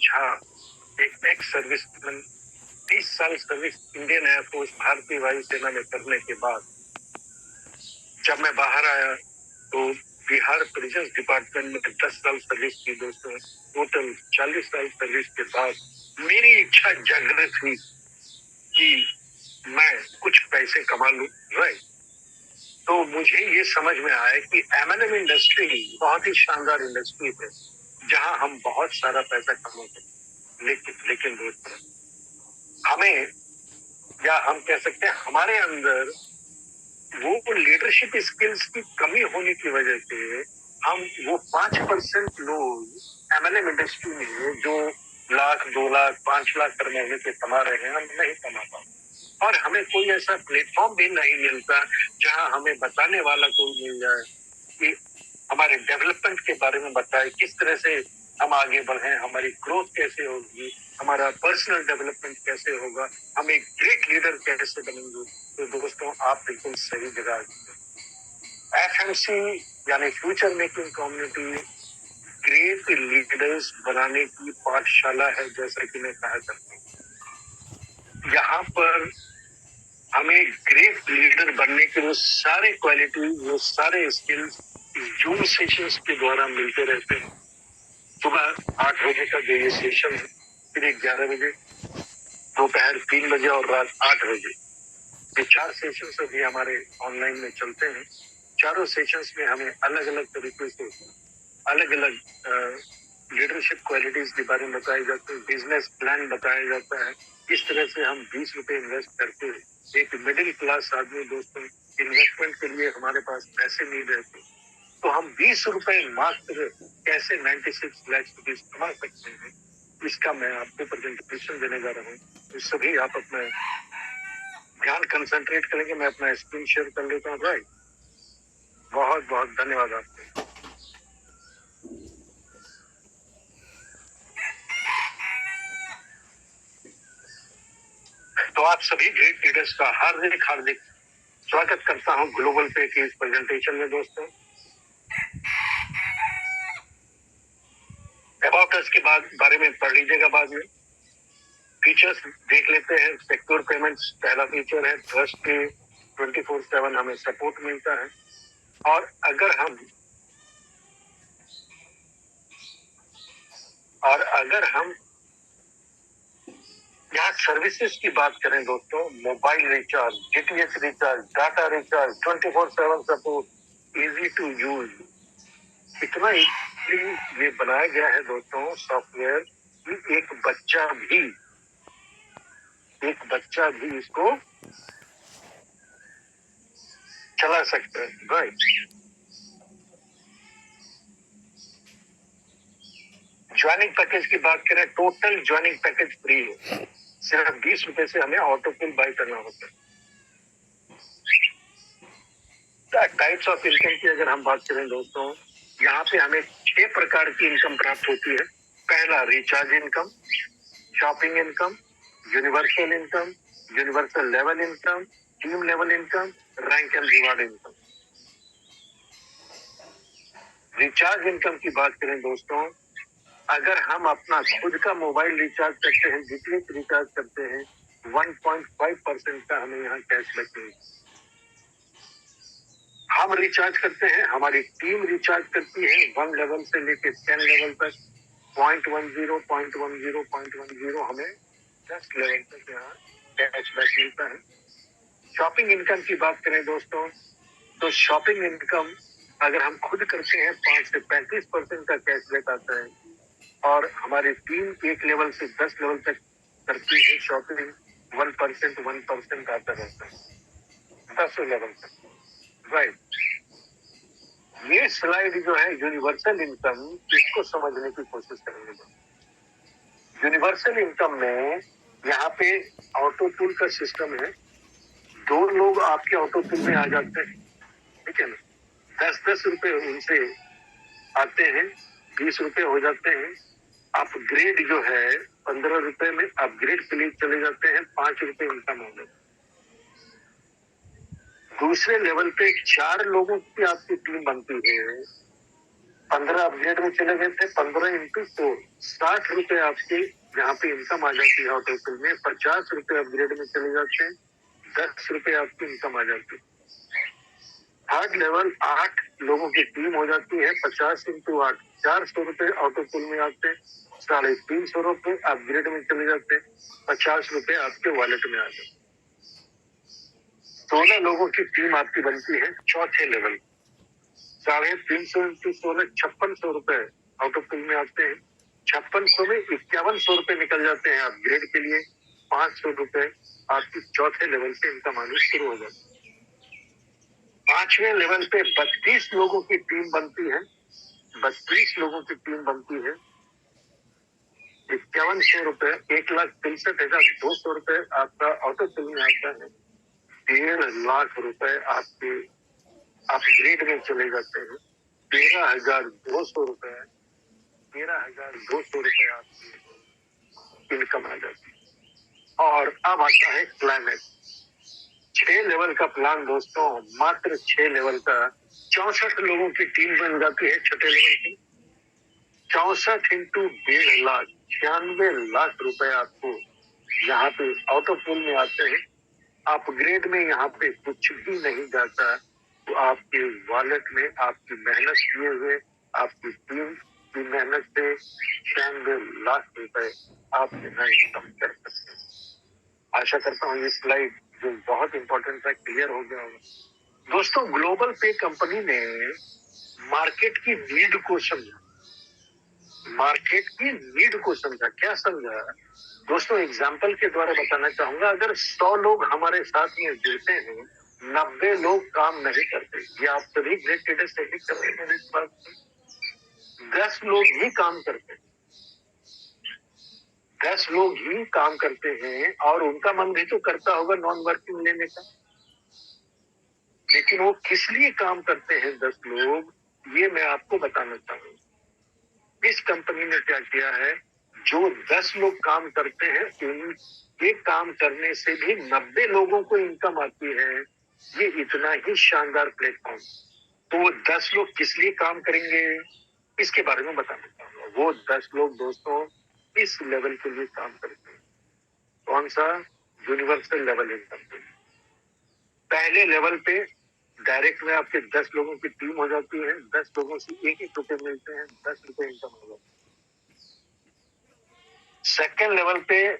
झा, एक ex serviceman, 30 साल service Indian air force भारतीय वायुसेना में करने के बाद जब मैं बाहर आया तो बिहार प्रिजन डिपार्टमेंट में 10 साल सर्विस की दोस्तों, टोटल 40 साल सर्विस के बाद मेरी इच्छा जागृत हुई कि मैं कुछ पैसे कमा लूं, राइट। तो मुझे ये समझ में आया कि एमएनएम इंडस्ट्री बहुत ही शानदार इंडस्ट्री है जहां हम बहुत सारा पैसा कमा सकते, लेकिन दोस्तों हमें, या हम कह सकते हैं हमारे अंदर वो लीडरशिप स्किल्स की कमी होने की वजह से हम वो 5% लोग एमएनएम इंडस्ट्री में जो लाख 2 लाख 5 लाख पर महीने के कमा रहे हैं, हम नहीं कमा पाते। और हमें कोई ऐसा प्लेटफॉर्म भी नहीं मिलता जहां हमें बताने वाला कोई मिल जाए कि हमारे डेवलपमेंट के बारे में बताए, किस तरह से हम आगे बढ़े, हमारी ग्रोथ कैसे होगी, हमारा पर्सनल डेवलपमेंट कैसे होगा, हम एक ग्रेट लीडर कैसे बनेंगे। तो दोस्तों आप बिल्कुल सही जगह, एफएमसी यानी future making community great leaders बनाने की पाठशाला है, जैसा कि मैं कहा करता हूँ। यहाँ पर हमें ग्रेट लीडर बनने के वो सारे क्वालिटी, वो सारे स्किल्स जूम सेशंस के द्वारा मिलते रहते हैं। सुबह 8 बजे का जो ये सेशन है, फिर 11 बजे, दोपहर 3 बजे और रात 8 बजे, ये 4 सेशंस अभी हमारे ऑनलाइन में चलते हैं। चारों सेशंस में हमें अलग अलग तरीके से अलग अलग लीडरशिप क्वालिटीज के बारे में बताए जाते हैं, बिजनेस प्लान बताया जाता है, किस तरह से हम 20 रुपए इन्वेस्ट करके एक मिडिल क्लास आदमी, दोस्तों इन्वेस्टमेंट के लिए हमारे पास पैसे नहीं रहते, तो हम 20 रुपए मात्र कैसे 96 लाख रुपीज कमा सकते हैं, इसका मैं आपको प्रेजेंटेशन देने जा रहा हूँ। तो सभी आप अपना ध्यान कंसंट्रेट करेंगे। मैं अपना स्क्रीन शेयर कर लेता हूँ, राइट। बहुत बहुत धन्यवाद आपको। तो आप सभी ग्रेट लीडर्स का हार्दिक हार्दिक स्वागत करता हूं ग्लोबल पे की इस प्रेजेंटेशन में। दोस्तों अबाउट अस के बारे में पढ़ लीजिएगा, बाद में फीचर्स देख लेते हैं। सिक्योर पेमेंट्स पहला फीचर है, ट्रस्ट के 24/7 हमें सपोर्ट मिलता है। और अगर हम यहाँ सर्विसेज की बात करें दोस्तों, mobile recharge, DTH recharge, data recharge, 24/7 support, easy to use, इतना ये बनाया गया है दोस्तों सॉफ्टवेयर कि एक बच्चा भी इसको चला सकता है, राइट। ज्वाइनिंग पैकेज की बात करें, टोटल ज्वाइनिंग पैकेज फ्री है, सिर्फ 20 रुपए से हमें ऑटो फिल बाय करना होता है। टाइप्स ऑफ इनकम की अगर हम बात करें दोस्तों, यहाँ पे हमें 6 प्रकार की इनकम प्राप्त होती है। पहला recharge income, shopping income, universal income, universal level income, team level income, rank and reward income. Recharge income की बात करें दोस्तों, अगर हम अपना खुद का मोबाइल रिचार्ज करते हैं, डीटीएच रिचार्ज करते हैं, 1.5% का हमें यहाँ कैशबैक मिलता है। हम रिचार्ज करते हैं, हमारी टीम रिचार्ज करती है, 1 लेवल से लेकर 10 लेवल तक 0.10, 0.10, 0.10 हमें 10 लेवल तक यहाँ कैशबैक मिलता है। शॉपिंग इनकम की बात करें दोस्तों, तो शॉपिंग इनकम अगर हम खुद करते हैं 5 से 35% का कैशबैक आता है, और हमारी टीम 1 लेवल से 10 लेवल तक करती है शॉपिंग, 1% आता रहता है 10 लेवल तक, राइट। ये स्लाइड जो है यूनिवर्सल इनकम, इसको समझने की कोशिश करेंगे। यूनिवर्सल इनकम में यहाँ पे ऑटो पुल का सिस्टम है, 2 लोग आपके ऑटो पुल में आ जाते हैं, ठीक है ना, 10-10 रुपए उनसे आते हैं, 20 रुपए हो जाते हैं। अपग्रेड जो है 15 रुपए में अपग्रेड के लिए चले जाते हैं, 5 रुपए इनकम हो गए। दूसरे लेवल पे 4 लोगों की आपकी टीम बनती है, 15 अपग्रेड में चले गए थे, 15x4 ₹60 आपके यहाँ पे इनकम आ जाती है ऑटो फिल में। 50 रुपए अपग्रेड में चले जाते हैं, ₹10 आपकी इनकम आ जाती है। थर्ड लेवल 8 लोगों की टीम हो जाती है, 50x8 ₹400 ऑटो फिल में आते हैं, ₹350 अपग्रेड में चले जाते हैं, ₹50 आपके वॉलेट में आ जाते हैं। 16 लोगों की टीम आपकी बनती है चौथे लेवल, 350x16 ₹5600 ऑटो फिल में आते हैं। 5600 में ₹5100 निकल जाते हैं अपग्रेड के लिए, ₹500 आपकी चौथे लेवल से इनकम आनी शुरू हो जाती है। 5वें लेवल पे 32 लोगों की टीम बनती है, 32 लोगों की टीम बनती है, ₹5100, ₹1,63,200 आपका ऑटो फिल में आता है। ₹1.5 लाख आपके अपग्रेड में चले जाते हैं, ₹13,200 आपकी इनकम आ जाती है। और अब आता है क्लाइमेक्स, 6 लेवल का प्लान दोस्तों, मात्र 6 लेवल का। 64 लोगों की टीम बन जाती है छठे लेवल की, 64 इंटू 1.5 लाख, ₹96,00,000 आपको यहाँ पे ऑटो फिल में आते हैं। अपग्रेड में यहाँ पे कुछ भी नहीं जाता, तो आपके वॉलेट में आपकी मेहनत किए हुए, आपकी टीम की मेहनत से ₹96,00,000 आप यहाँ इनकम कर सकते हैं। आशा करता हूँ ये स्लाइड जो बहुत इंपॉर्टेंट है क्लियर हो गया होगा। दोस्तों, ग्लोबल पे कंपनी ने मार्केट की नीड को समझा, मार्केट की नीड को समझा। क्या समझा दोस्तों? एग्जाम्पल के द्वारा बताना चाहूंगा। अगर 100 लोग हमारे साथ में जुड़ते हैं, 90 लोग काम नहीं करते, ये आप सभी ग्रेट ट्रेडर्स से कर रहे हैं इस बात से। 10 लोग ही काम करते हैं, 10 लोग ही काम करते हैं, और उनका मन भी तो करता होगा नॉन वर्किंग लेने का, लेकिन वो किस लिए काम करते हैं 10 लोग, ये मैं आपको बताना चाहूंगा। इस कंपनी ने क्या किया है, जो 10 लोग काम करते हैं, उनके काम करने से भी 90 लोगों को इनकम आती है। ये इतना ही शानदार प्लेटफॉर्म। तो वो 10 लोग किस लिए काम करेंगे, इसके बारे में बताना चाहूंगा। वो 10 लोग दोस्तों इस लेवल के लिए काम करते हैं। कौन सा? Universal level income. पहले लेवल पे डायरेक्ट में आपके 10 लोगों की टीम हो जाती है, 10 लोगों से ₹1 मिलते हैं, ₹10 इनकम हो जाती है। सेकेंड लेवल पे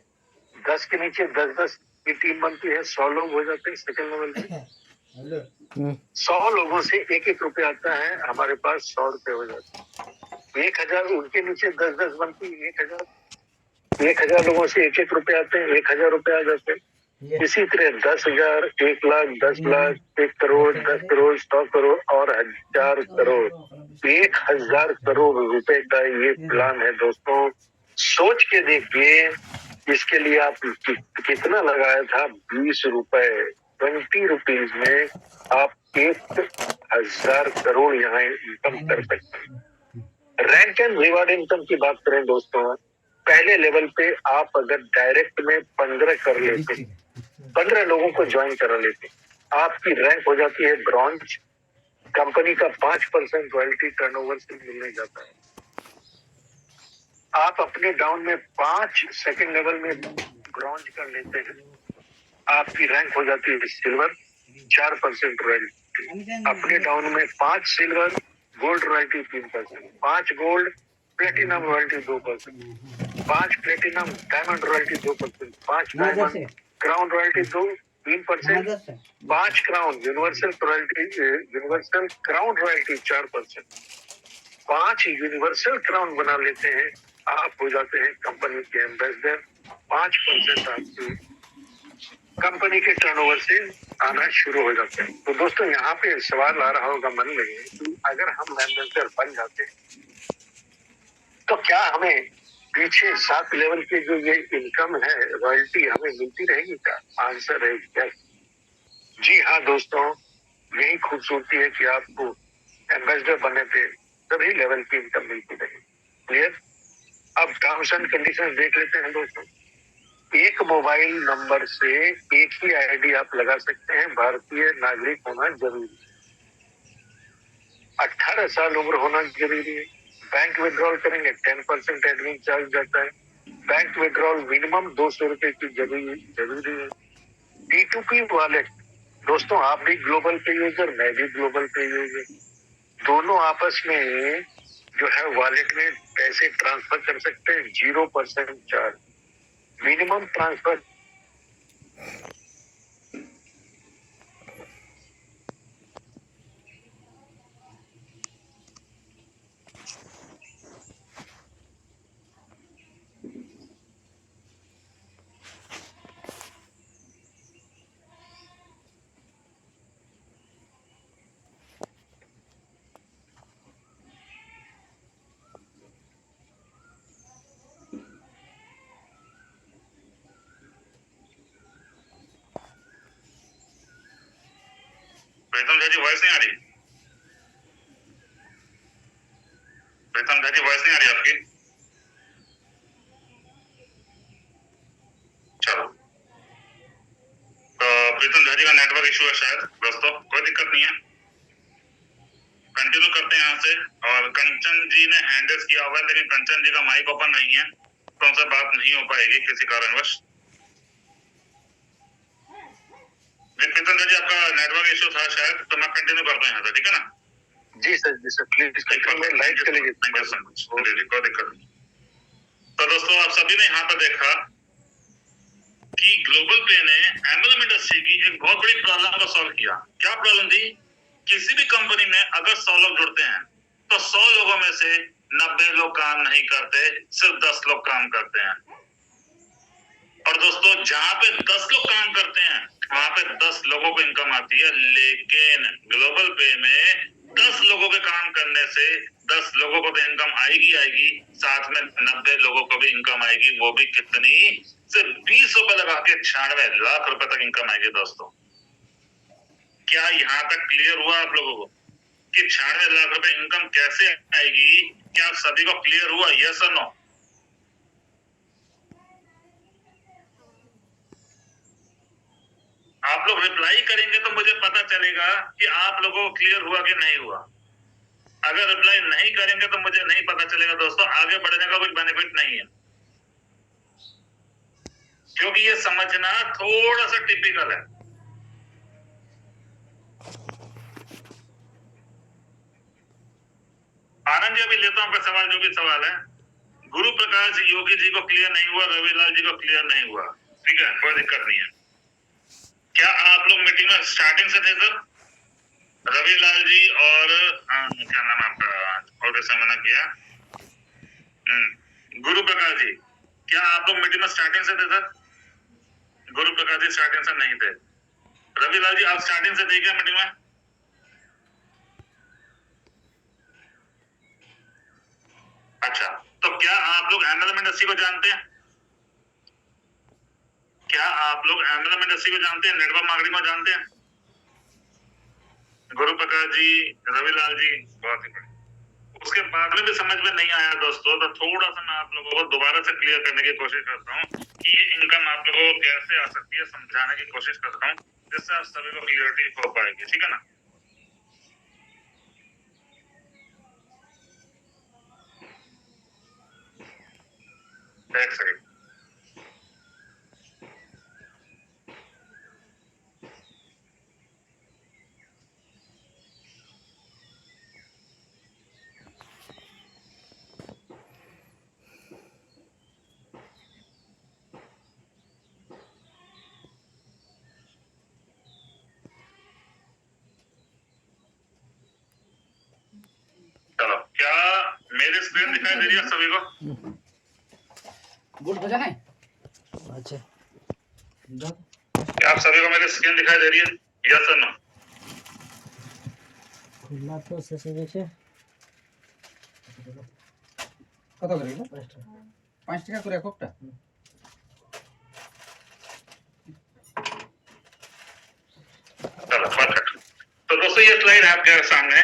10 के नीचे 10-10 की टीम बनती है, 100 लोग हो जाते हैं सेकेंड लेवल पे। 100 लोगों से ₹1 आता है, हमारे पास ₹100 हो जाते हैं। 1000 उनके नीचे 10-10 बनती है, 1000 लोगों से ₹1 आते हैं, ₹1000 आ जाते हैं। इसी तरह 10,000, 1 लाख, 10 लाख, 1 करोड़, 10 करोड़, 100 करोड़ और 1000 करोड़, 1000 करोड़ रुपए का ये प्लान है दोस्तों। सोच के देखिए, इसके लिए आप कितना लगाया था? ₹20, ₹20 में आप 1000 करोड़ यहाँ इनकम कर सकते हैं। रैंक एंड रिवार्ड इनकम की बात करें दोस्तों, पहले लेवल पे आप अगर डायरेक्ट में 15 कर लेते, 15 लोगों को ज्वाइन करा लेते, आपकी रैंक हो जाती है ब्रॉन्ज। कंपनी का 5% रॉयल्टी टर्नओवर से मिलने जाता है। आप अपने डाउन में 5 सेकंड लेवल में ब्रॉन्ज कर लेते हैं, आपकी रैंक हो जाती है सिल्वर, 4% रॉयल्टी। अपने डाउन में 5 silver, gold royalty 3%, 5 gold, platinum royalty 2%, 5 platinum diamond royalty 2%, 5 diamond crown royalty 3%, 5 crown universal crown royalty 4%, 5 universal crown बना लेते हैं, आप हो जाते हैं कंपनी के एम्बेसडर। 5% आपकी कंपनी के टर्नओवर से आना शुरू हो जाते हैं। तो दोस्तों, यहाँ पे सवाल आ रहा होगा मन में कि अगर हम एम्बेसडर बन जाते हैं तो क्या हमें पीछे 7 लेवल के जो ये इनकम है, रॉयल्टी हमें मिलती रहेगी क्या? आंसर है यस। जी हाँ दोस्तों, यही खूबसूरती है कि आपको एम्बेसडर बनने पे सभी लेवल की इनकम मिलती रहेगी। क्लियर? अब टर्म्स एंड कंडीशन देख लेते हैं दोस्तों। एक मोबाइल नंबर से एक ही आईडी आप लगा सकते हैं, भारतीय नागरिक होना जरूरी। 18 साल उम्र होना जरूरी है। बैंक विड्रॉल करेंगे 10% एडमिन चार्ज जाता है। बैंक विड्रॉल मिनिमम 200 रुपए की जरूरी है। P2P वॉलेट, दोस्तों आप भी ग्लोबल पे यूजर, मैं भी ग्लोबल पे यूजर, दोनों आपस में जो है वॉलेट में पैसे ट्रांसफर कर सकते हैं 0% चार्ज। मिनिमम ट्रांसफर प्रीतम जी वॉइस नहीं आ रही? प्रीतम जी वॉइस नहीं आ रही आपकी? चलो, तो प्रीतम जी का नेटवर्क इशू है शायद दोस्तों, कोई दिक्कत नहीं है, कंटिन्यू करते हैं यहाँ से। और कंचन जी ने हैंड रेज किया हुआ है, लेकिन कंचन जी का माइक ओपन नहीं है, तो उनसे बात नहीं हो पाएगी किसी कारणवश। प्रीतम जी आपका नेटवर्क इशू था शायद, तो मैं कंटिन्यू करता हूँ यहाँ से, ठीक है ना? जी सर प्लीज लाइट चलेगी। थैंक यू सो मच, कोई दिक्कत नहीं। तो दोस्तों आप सभी ने यहाँ पर देखा कि ग्लोबल पे ने एमएलएम इंडस्ट्री की एक बहुत बड़ी प्रॉब्लम को सॉल्व किया। क्या प्रॉब्लम थी? किसी भी कंपनी में अगर 100 लोग जुड़ते हैं तो 100 लोगों में से 90 लोग काम नहीं करते, सिर्फ 10 लोग काम करते हैं। और दोस्तों जहां पे 10 लोग काम करते हैं वहां पे 10 लोगों को इनकम आती है, लेकिन ग्लोबल पे में 10 लोगों के काम करने से 10 लोगों को तो इनकम आएगी, साथ में 90 लोगों को भी इनकम आएगी। वो भी कितनी? सिर्फ 20 रुपए लगा के 96 लाख रुपए तक इनकम आएगी। दोस्तों क्या यहाँ तक क्लियर हुआ आप लोगों को कि 96 लाख रुपए इनकम कैसे आएगी? क्या आप सभी को क्लियर हुआ? यस और नो? आप लोग रिप्लाई करेंगे तो मुझे पता चलेगा कि आप लोगों को क्लियर हुआ कि नहीं हुआ। अगर रिप्लाई नहीं करेंगे तो मुझे नहीं पता चलेगा दोस्तों, आगे बढ़ने का कुछ बेनिफिट नहीं है, क्योंकि ये समझना थोड़ा सा टिपिकल है। आनंद जी अभी लेता हूं सवाल, जो भी सवाल है। गुरु प्रकाश योगी जी को क्लियर नहीं हुआ, रविलाल जी को क्लियर नहीं हुआ, ठीक है, कोई दिक्कत नहीं है। क्या आप लोग मीटिंग में स्टार्टिंग से थे सर? रविलाल जी और क्या नाम आपका, और कैसे मना किया, गुरु प्रकाश जी, क्या आप लोग मीटिंग में स्टार्टिंग से थे सर? गुरु प्रकाश जी स्टार्टिंग से नहीं थे। रविलाल जी आप स्टार्टिंग से थे क्या मीटिंग में? अच्छा, तो क्या आप लोग एमएलएम इंडस्ट्री को जानते हैं? क्या आप लोग एमएलएम इंडस्ट्री को जानते हैं, नेटवर्क मार्केटिंग को जानते हैं? गुरु प्रकाश जी, रविलाल जी, बहुत ही बढ़िया। उसके बाद में भी समझ में नहीं आया दोस्तों, तो थोड़ा सा मैं आप लोगों को दोबारा से क्लियर करने की कोशिश करता हूँ कि ये इनकम आप लोगों को कैसे आ सकती है, समझाने की कोशिश करता हूँ जिससे आप सभी को क्लियरिटी हो पाएगी, ठीक है ना? एक सेकंड। चलो, क्या मेरी स्क्रीन दिखाई दे रही है सभी को? गुड बजा है। अच्छा, क्या आप सभी को मेरी स्क्रीन दिखाई दे रही है? यस और नो? खुला तो से देखिए কত করে এগুলো? 5 টাকা করে এককটা। चलो परफेक्ट। तो दोस्तों ये स्लाइड है आपके सामने।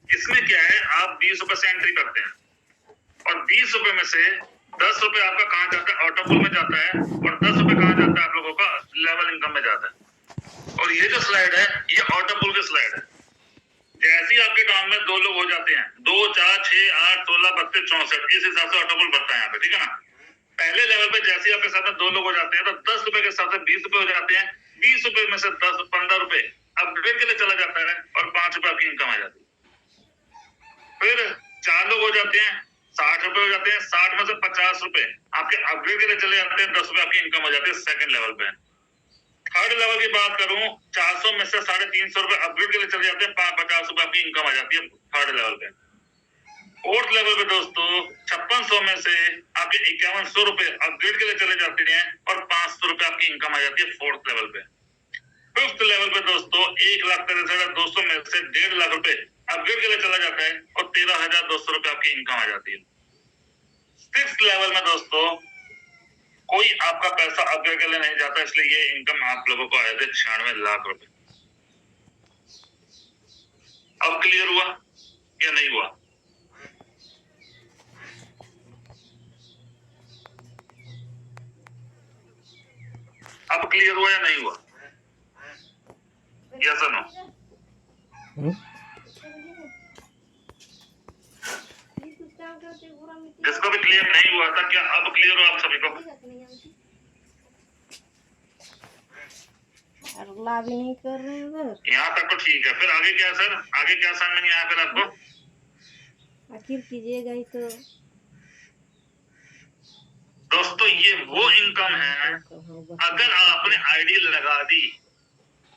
इसमें क्या है, आप 20 रुपए से एंट्री करते हैं और 20 रुपए में से 10 रुपए आपका कहाँ जाता है? ऑटोपुल में जाता है, और 10 रुपए कहाँ जाता है? आप लोगों का लेवल इनकम में जाता है। और ये जो स्लाइड है ये ऑटोपुल की स्लाइड है। जैसे ही आपके अकाउंट में 2 लोग हो जाते हैं, 2, 4, 6, 8, 16, 32, 64, इस हिसाब से ऑटोपल बढ़ता है यहाँ पे, ठीक है ना। पहले लेवल पे जैसे ही आपके साथ में 2 लोग हो जाते हैं तो 10 रुपए के साथ में 20 रुपए हो जाते हैं, 20 रुपए में से 10, 15 रुपए अपग्रेड के लिए चला जाता है और 5 रुपए आपकी इनकम आ जाती है। फिर 4 लोग हो जाते हैं, 60 रुपए हो जाते हैं, 60 में से 50 रुपए आपके अपग्रेड के लिए चले जाते हैं, 10 रुपए आपकी इनकम हो जाती है सेकंड लेवल पे। थर्ड लेवल की बात करूं, 400 में से 350 रुपए अपग्रेड के लिए चले जाते हैं, 50 रुपए आपकी इनकम आ जाती है थर्ड लेवल पे। फोर्थ लेवल पे दोस्तों 5600 में से आपके 5100 रुपए अपग्रेड के लिए चले जाते हैं और 500 रुपए आपकी इनकम आ जाती है फोर्थ लेवल पे। फिफ्थ लेवल पे दोस्तों 1,63,200 में से 1.5 लाख रुपए अपग्रेड के लिए चला जाता है और 13,200 रुपए आपकी इनकम आ जाती है। सिक्स्थ लेवल में दोस्तों कोई आपका पैसा अपग्रेड के लिए नहीं जाता, इसलिए ये इनकम आप लोगों को आ जाती है 96 लाख रुपए। अब क्लियर हुआ या नहीं हुआ? अब क्लियर हुआ या नहीं हुआ? यस और नो? जिसको भी क्लियर नहीं हुआ था, क्या अब क्लियर हो आप सभी को? अगला भी नहीं कर रहे हैं सर। यहाँ तक तो ठीक है, फिर आगे क्या है सर? आगे क्या समझ में आया फिर आपको? आखिर कीजिएगा ही तो। दोस्तों ये वो इनकम है, अगर आपने आईडी लगा दी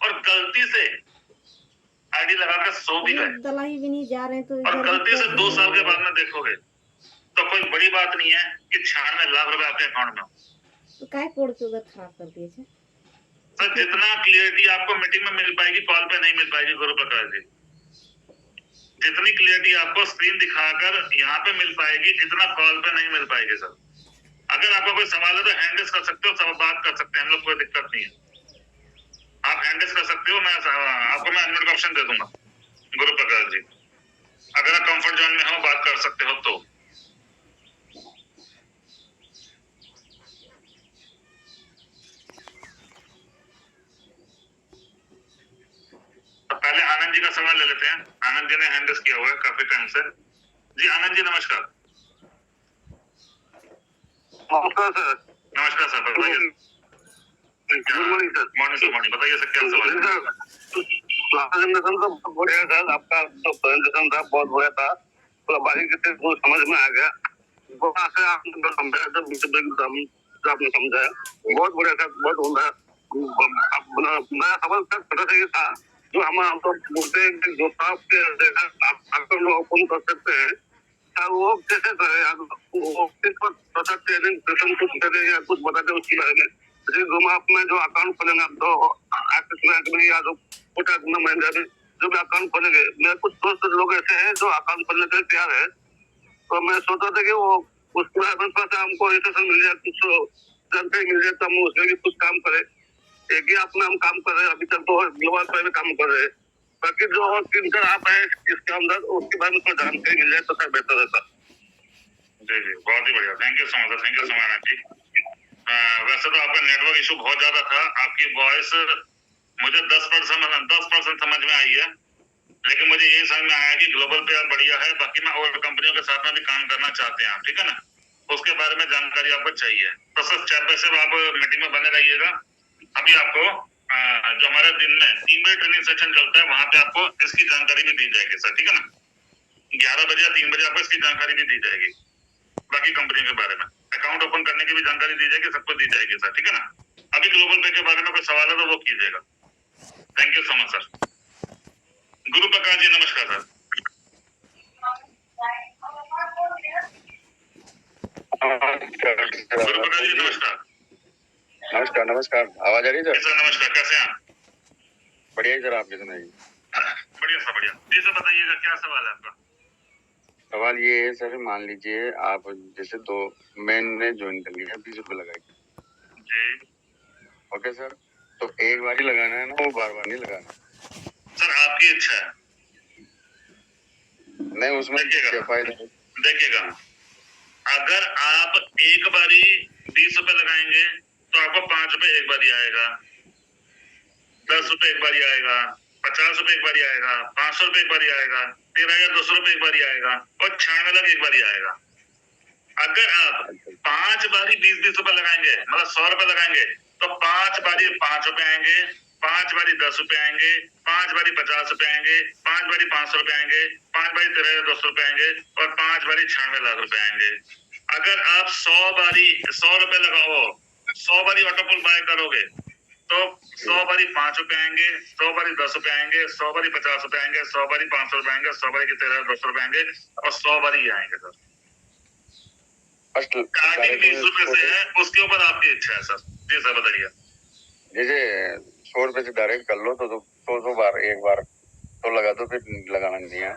और गलती से आईडी लगा कर सो भी गए दलाई भी नहीं जा रहे हैं तो और गलती से 2 साल के बाद में देखोगे तो कोई बड़ी बात नहीं है कि 96 लाख रुपए आपके अकाउंट में। तो काय कोड के उधर खराब कर दिए थे सर जितना क्लियरिटी आपको मीटिंग में मिल पाएगी कॉल पे नहीं मिल पाएगी गुरु प्रकाश जी। जितनी क्लियरिटी आपको स्क्रीन दिखाकर यहाँ पे मिल पाएगी, इतना कॉल पे नहीं मिल पाएगी सर। अगर आपको कोई सवाल है तो हैंड रेस कर सकते हो, सब बात कर सकते हैं हम लोग, कोई दिक्कत नहीं है। आप हैंड रेस कर सकते हो, मैं अनम्यूट का ऑप्शन दे दूंगा गुरु प्रकाश जी। अगर आप कंफर्ट जोन में हो बात कर सकते हो तो। पहले आनंद जी का सवाल ले लेते हैं। आनंद जी ने हैंड रेस किया हुआ है काफी टाइम से। जी आनंद जी नमस्कार। नमस्कार सर। नमस्कार सर, बताइए। Good morning sir. Morning sir, morning. बताइए सर क्या सवाल है? प्रेजेंटेशन तो बहुत बढ़िया सर, आपका तो प्रेजेंटेशन था बहुत बढ़िया था, पूरा बारीकी से कुछ समझ में आ गया। वहाँ से आपने समझाया था, आपने समझाया बहुत बढ़िया था, बहुत उम्दा। मेरा सवाल सर छोटा सा ये था, जो हम तो बोलते हैं कि जो आपके आपको लोग ओपन कर सकते हैं सर, वो कैसे करें? वो किस पर ट्रेनिंग सेशन कुछ करें या कुछ बता दें उसके बारे में। जैसे जो आप में जो अकाउंट खोलेंगे आप तो एक्सिस बैंक में या तो कुछ महिंद्रा में जो भी अकाउंट खोलेंगे, मेरे कुछ दोस्त लोग ऐसे हैं जो अकाउंट खोलने के लिए तैयार है, तो मैं सोचा था कि वो उसके बाद हमको रजिस्ट्रेशन मिल जाए, कुछ जानकारी मिल जाए तो हम उसमें भी कुछ काम करें। एक ही अपना हम काम कर रहे हैं अभी तक, तो ग्लोबल पे भी काम कर रहे हैं, बाकी जो और किनकर आप है इसके अंदर उसके बारे में थोड़ा जानकारी मिल जाए तो सर बेहतर रहता। जी जी बहुत ही बढ़िया, thank you so much, thank you so much जी। वैसे तो आपका नेटवर्क इशू बहुत ज्यादा था, आपकी वॉइस मुझे 10% समझ में आई है, लेकिन मुझे ये समझ में आया कि ग्लोबल पे आप बढ़िया है, बाकी में और कंपनियों के साथ में भी काम करना चाहते हैं आप, ठीक है ना, उसके बारे में जानकारी आपको चाहिए तो सर चैट पे से आप मीटिंग में बने रहिएगा। अभी आपको जो हमारे दिन में 3 बजे ट्रेनिंग सेशन चलता है, वहां पे आपको इसकी जानकारी भी दी जाएगी सर, ठीक है ना। 11 बजे या 3 बजे आपको इसकी जानकारी भी दी जाएगी, बाकी कंपनी के बारे में अकाउंट ओपन करने की भी जानकारी दी जाएगी, सबको दी जाएगी सर, ठीक है ना। अभी ग्लोबल पे के बारे में कोई सवाल है तो वो कीजिएगा। Thank you so much sir. गुरु प्रकाश जी नमस्कार सर। गुरु प्रकाश जी नमस्कार। नमस्कार नमस्कार, आवाज आ रही है सर? सर नमस्कार, कैसे हैं आप? बढ़िया ही सर, आप कितने हैं? बढ़िया सर बढ़िया। जी सर बताइएगा क्या सवाल है आपका? सवाल ये है सर, मान लीजिए आप जैसे दो मैंने ज्वाइन कर लिया, 20 रुपए लगाए जी, ओके सर, तो एक बार ही लगाना है ना, वो बार बार नहीं लगाना? सर आपकी इच्छा है। नहीं उसमें क्या फायदा? देखिएगा, अगर आप एक बारी 20 रुपए लगाएंगे तो आपको 5 रुपए एक बारी आएगा, 10 रुपए एक बारी आएगा, 50 रुपए एक बारी आएगा, 500 रुपए एक बारी आएगा, 13,200 एक बारी आएगा और 96 लाख एक बारी आएगा। अगर आप 5 बारी 20-20 रुपए लगाएंगे, मतलब 100 रुपए लगाएंगे, तो 5 बारी 5 रुपए आएंगे, 5 बारी 10 रुपए आएंगे, 5 बारी 50 रुपए आएंगे, 5 बारी 500 रुपए आएंगे, 5 बारी 13,200 रुपए आएंगे और 5 बारी 96 लाख रुपए आएंगे। अगर आप 100 बारी 100 रुपए लगाओ, 100 बारी ऑटोपुल बाय करोगे तो 100 बारी 5 रुपए आएंगे, 100 बारी 10 रुपए आएंगे, 100 बारी 50 रुपए आएंगे, 100 बारी 500 रुपए आएंगे, 100 बारी 13,200 रुपए आएंगे और 100 बारी ये आएंगे सर। फर्स्ट स्टार्टिंग 20 रुपए से है, उसके ऊपर आपकी इच्छा है सर। जी सर बताइए। जैसे 100 रुपए से डायरेक्ट कर लो तो 100 बार एक बार तो लगा दो, फिर लगाना नहीं है।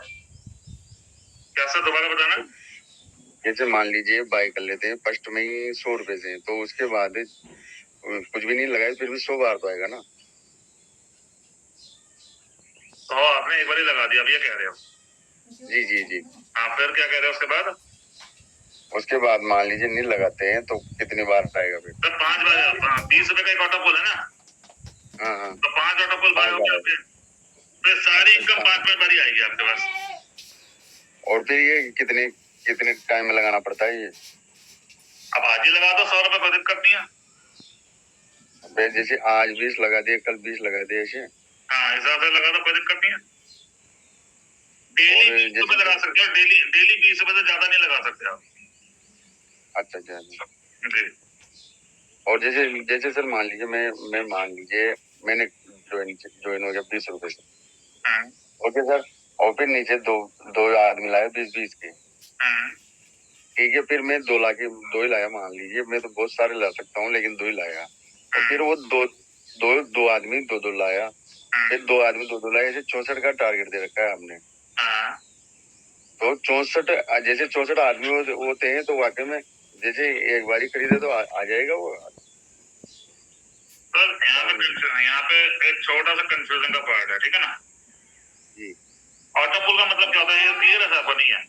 क्या सर दोबारा बताना। जैसे मान लीजिए बाय कर लेते हैं फर्स्ट में ही 100 रुपए से, तो उसके बाद कुछ भी नहीं लगाए फिर भी 100 बार तो आएगा ना। तो आपने एक बार ही लगा दिया, अब ये कह रहे हो? जी जी जी। हाँ फिर क्या कह रहे हो उसके बाद? उसके बाद मान लीजिए नहीं लगाते हैं तो कितनी बार आएगा फिर? तो 5 बार 20 रुपए का एक ऑटोपुल है ना। हाँ हाँ। तो 5 ऑटोपुल बाय हो गया, फिर सारी इनकम 5 बारी आएगी आपके पास। और फिर ये कितने टाइम में लगाना पड़ता है ये? अब आज ही लगा दो, 100 रुपए, कोई दिक्कत नहीं है। जैसे आज 20 लगा दिए, कल 20 लगा दिए ऐसे? हाँ हिसाब से लगा दो, कोई दिक्कत नहीं है। डेली 20 रुपए लगा सकते हो, डेली 20 रुपए से ज्यादा नहीं लगा सकते आप। अच्छा अच्छा जी। और जैसे सर मान लीजिए मैं मान लीजिए मैंने ज्वाइन हो गया 20 रुपए से। Okay sir. और फिर नीचे दो आदमी लाए 20-20 के। ठीक है, फिर मैं 2 ही लाया मान लीजिए। मैं तो बहुत सारे ला सकता हूँ लेकिन 2 ही लाया। और फिर वो दो आदमी 2 लाया, फिर 2 आदमी 2 लाया। ऐसे 64 का टारगेट दे रखा है हमने। तो 64 जैसे 64 आदमी होते हैं तो वाकई में जैसे एक बारी खरीदे तो आ जाएगा वो। सर यहाँ पे एक छोटा सा कंफ्यूजन का पार्ट है, ठीक है ना जी। ऑटोपुल का मतलब क्या होता है, ये क्लियर है सर? नहीं है।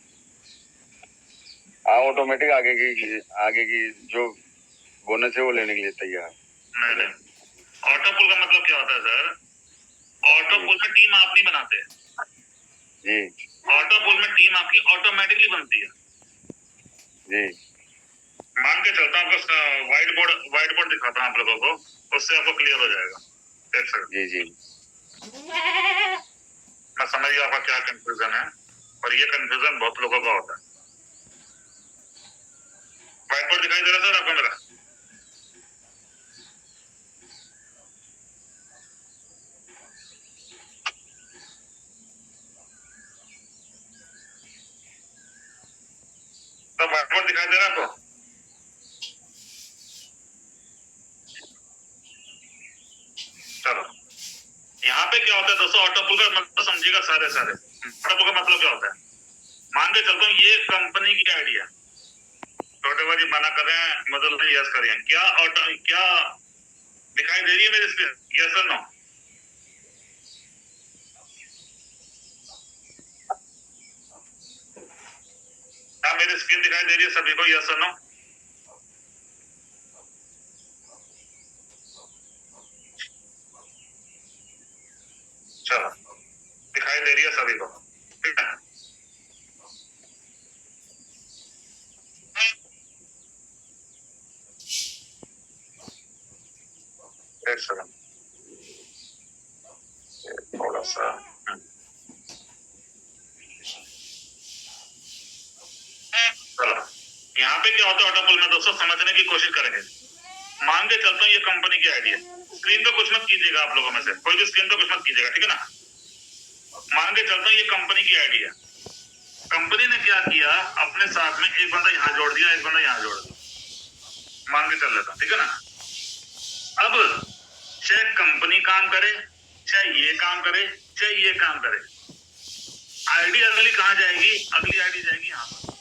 हाँ, ऑटोमेटिक आगे की जो बोनस है वो लेने के लिए तैयार। नहीं, ऑटोपुल का मतलब क्या होता है सर? ऑटोपुल में टीम आप नहीं बनाते जी। ऑटोपुल में टीम आपकी ऑटोमेटिकली बनती है। जी। मान के चलता हूँ, आपको व्हाइट बोर्ड दिखाता हूँ आप लोगों को, उससे आपको क्लियर हो जाएगा। एक सेकंड। जी जी। मैं समझ गया आपका क्या कंफ्यूजन है, और ये कंफ्यूजन बहुत लोगों का होता है। व्हाइट बोर्ड दिखाई दे रहा है सर आपको मेरा? तो व्हाइट बोर्ड दिखाई दे रहा है आपको? चलो, यहाँ पे क्या होता है दोस्तों, ऑटोपुल का मतलब समझिएगा सारे ऑटोपुल का मतलब क्या होता है? मान के चलता हूँ ये कंपनी की आइडिया, छोटे भाई मना कर रहे हैं, मतलब यस करिए। क्या दिखाई दे रही है मेरी स्क्रीन? यस और नो? क्या मेरी स्क्रीन दिखाई दे रही है सभी को? यस और नो? चलो, दिखाई दे रही है सभी को, ठीक है। एक सेकंड, थोड़ा सा चलो, यहाँ पे क्या होता है ऑटोपुल में दोस्तों, समझने की कोशिश करेंगे। मान के चलता हूँ ये कंपनी की आइडिया, स्क्रीन पे कुछ मत कीजिएगा आप लोगों में से, कोई भी स्क्रीन पे कुछ मत कीजिएगा, ठीक है ना। मान के चलता हूँ ये कंपनी की आइडिया, कंपनी ने क्या किया, अपने साथ में एक बंदा यहाँ जोड़ दिया, एक बंदा यहाँ जोड़ दिया, मान के चल लेता, ठीक है ना। अब चाहे कंपनी काम करे, चाहे ये काम करे, चाहे ये काम करे, आईडी अगली कहाँ जाएगी? अगली आईडी जाएगी यहाँ पर।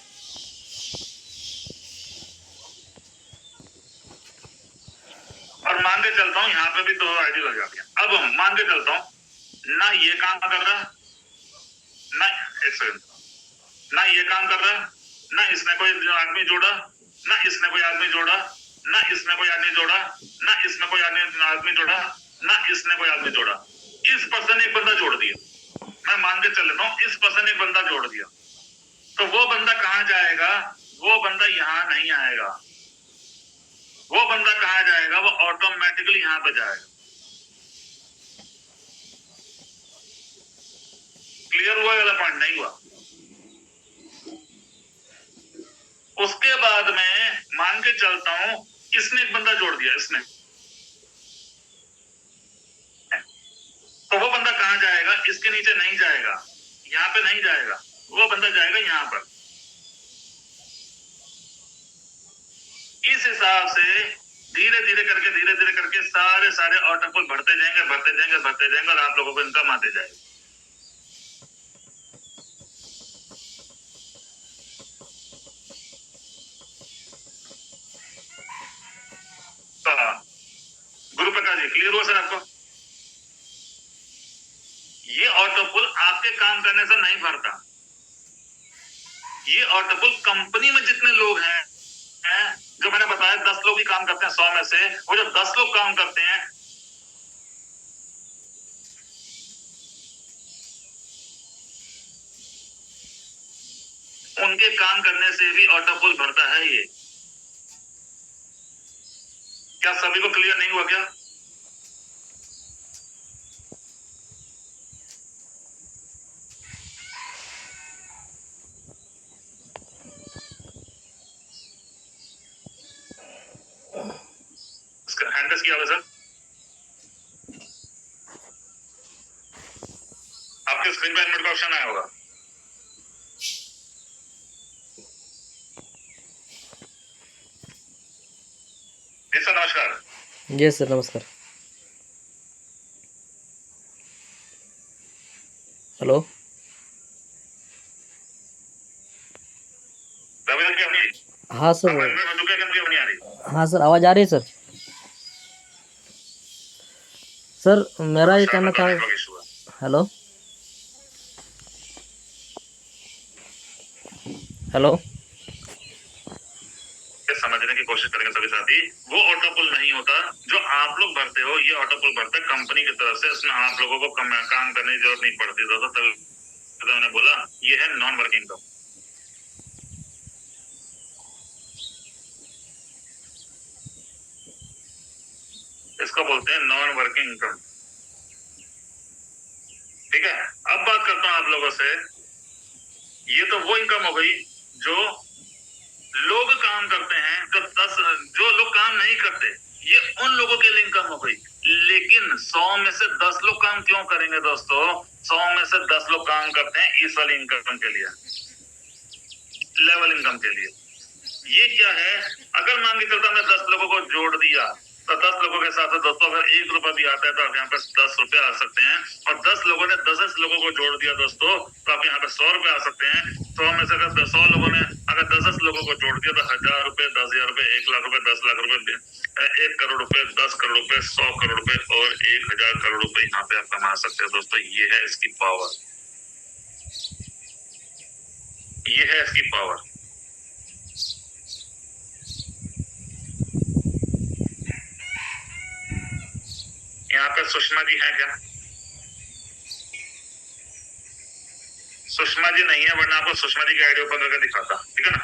और मान के चलता हूँ यहाँ पे भी 2 आईडी लग जाती है। अब मान के चलता हूँ ना ये काम कर रहा, ना एक सेकंड, ना ये काम कर रहा, ना इसने कोई आदमी जोड़ा, ना इसने कोई आदमी जोड़ा, ना इसने कोई आदमी जोड़ा, ना इसने कोई आदमी जोड़ा, ना इसने कोई आदमी जोड़ा। इस पर्सन ने एक बंदा जोड़ दिया। मैं मान के चल लेता हूँ इस पर्सन ने एक बंदा जोड़ दिया, तो वो बंदा कहाँ जाएगा? वो बंदा यहाँ नहीं आएगा। वो बंदा कहाँ जाएगा? वो ऑटोमेटिकली यहाँ पे जाएगा। क्लियर हुआ वाला पॉइंट? नहीं हुआ। उसके बाद में मान के चलता हूं इसने एक बंदा जोड़ दिया, इसने, तो वो बंदा कहां जाएगा? इसके नीचे नहीं जाएगा, यहां पे नहीं जाएगा, वो बंदा जाएगा यहां पर। इस हिसाब से धीरे धीरे करके सारे ऑटोपुल भरते जाएंगे और आप लोगों को इनकम आते जाएगा। गुरु प्रकाश जी, क्लियर हुआ सर आपको? ये ऑटोपुल आपके काम करने से नहीं भरता। ये ऑटोपुल कंपनी में जितने लोग हैं, जो मैंने बताया 10 लोग ही काम करते हैं 100 में से, वो जो 10 लोग काम करते हैं उनके काम करने से भी ऑटोपुल भरता है ये। क्या सभी को क्लियर नहीं हुआ क्या? इसका हैंड रेस किया हुआ सर, आपके स्क्रीन पर एडमिट का ऑप्शन आया होगा। जी सर नमस्कार। जी सर नमस्कार। हेलो हाँ सर, हाँ सर आवाज़ आ रही है सर। सर मेरा ये कहना था। हेलो हेलो, समझने की कोशिश करेंगे सभी साथी। वो ऑटोपुल नहीं होता जो आप लोग भरते हो, ये ऑटोपुल भरता है कंपनी की तरफ से। इसमें आप लोगों को काम करने की जरूरत नहीं पड़ती। दोस्तों तभी मैंने बोला ये है नॉन वर्किंग इनकम। इसको बोलते हैं नॉन वर्किंग इनकम। ठीक है, अब बात करता हूं आप लोगों से। ये तो वो इनकम हो गई जो लोग काम करते हैं, जो लोग काम नहीं करते, ये उन लोगों के लिए इनकम हो गई। लेकिन 100 में से 10 लोग काम क्यों करेंगे दोस्तों? 100 में से 10 लोग काम करते हैं इस वाली इनकम के लिए, लेवल इनकम के लिए। ये क्या है? अगर मान के चलता मैं 10 लोगों को जोड़ दिया, तो 10 लोगों के साथ दोस्तों अगर 1 रुपया भी आता है तो आप यहाँ पे 10 रुपए आ सकते हैं। और 10 लोगों ने 10 लोगों को जोड़ दिया दोस्तों, तो आप यहाँ पे 100 रुपए आ सकते हैं। 100 में से अगर 100 लोगों ने अगर 10 लोगों को जोड़ दिया तो 1000 रुपए, 10,000 रुपए, 1 लाख रुपए, 10 लाख रुपए, 1 करोड़ रुपए, 10 करोड़ रुपए, 100 करोड़ रुपए और 1000 करोड़ रुपए यहाँ पे आप कमा सकते हो दोस्तों। ये है इसकी पावर, ये है इसकी पावर। यहाँ पे सुषमा जी हैं क्या? सुषमा जी नहीं है, वरना आपको सुषमा जी की आईडी ओपन करके दिखाता। ठीक है ना?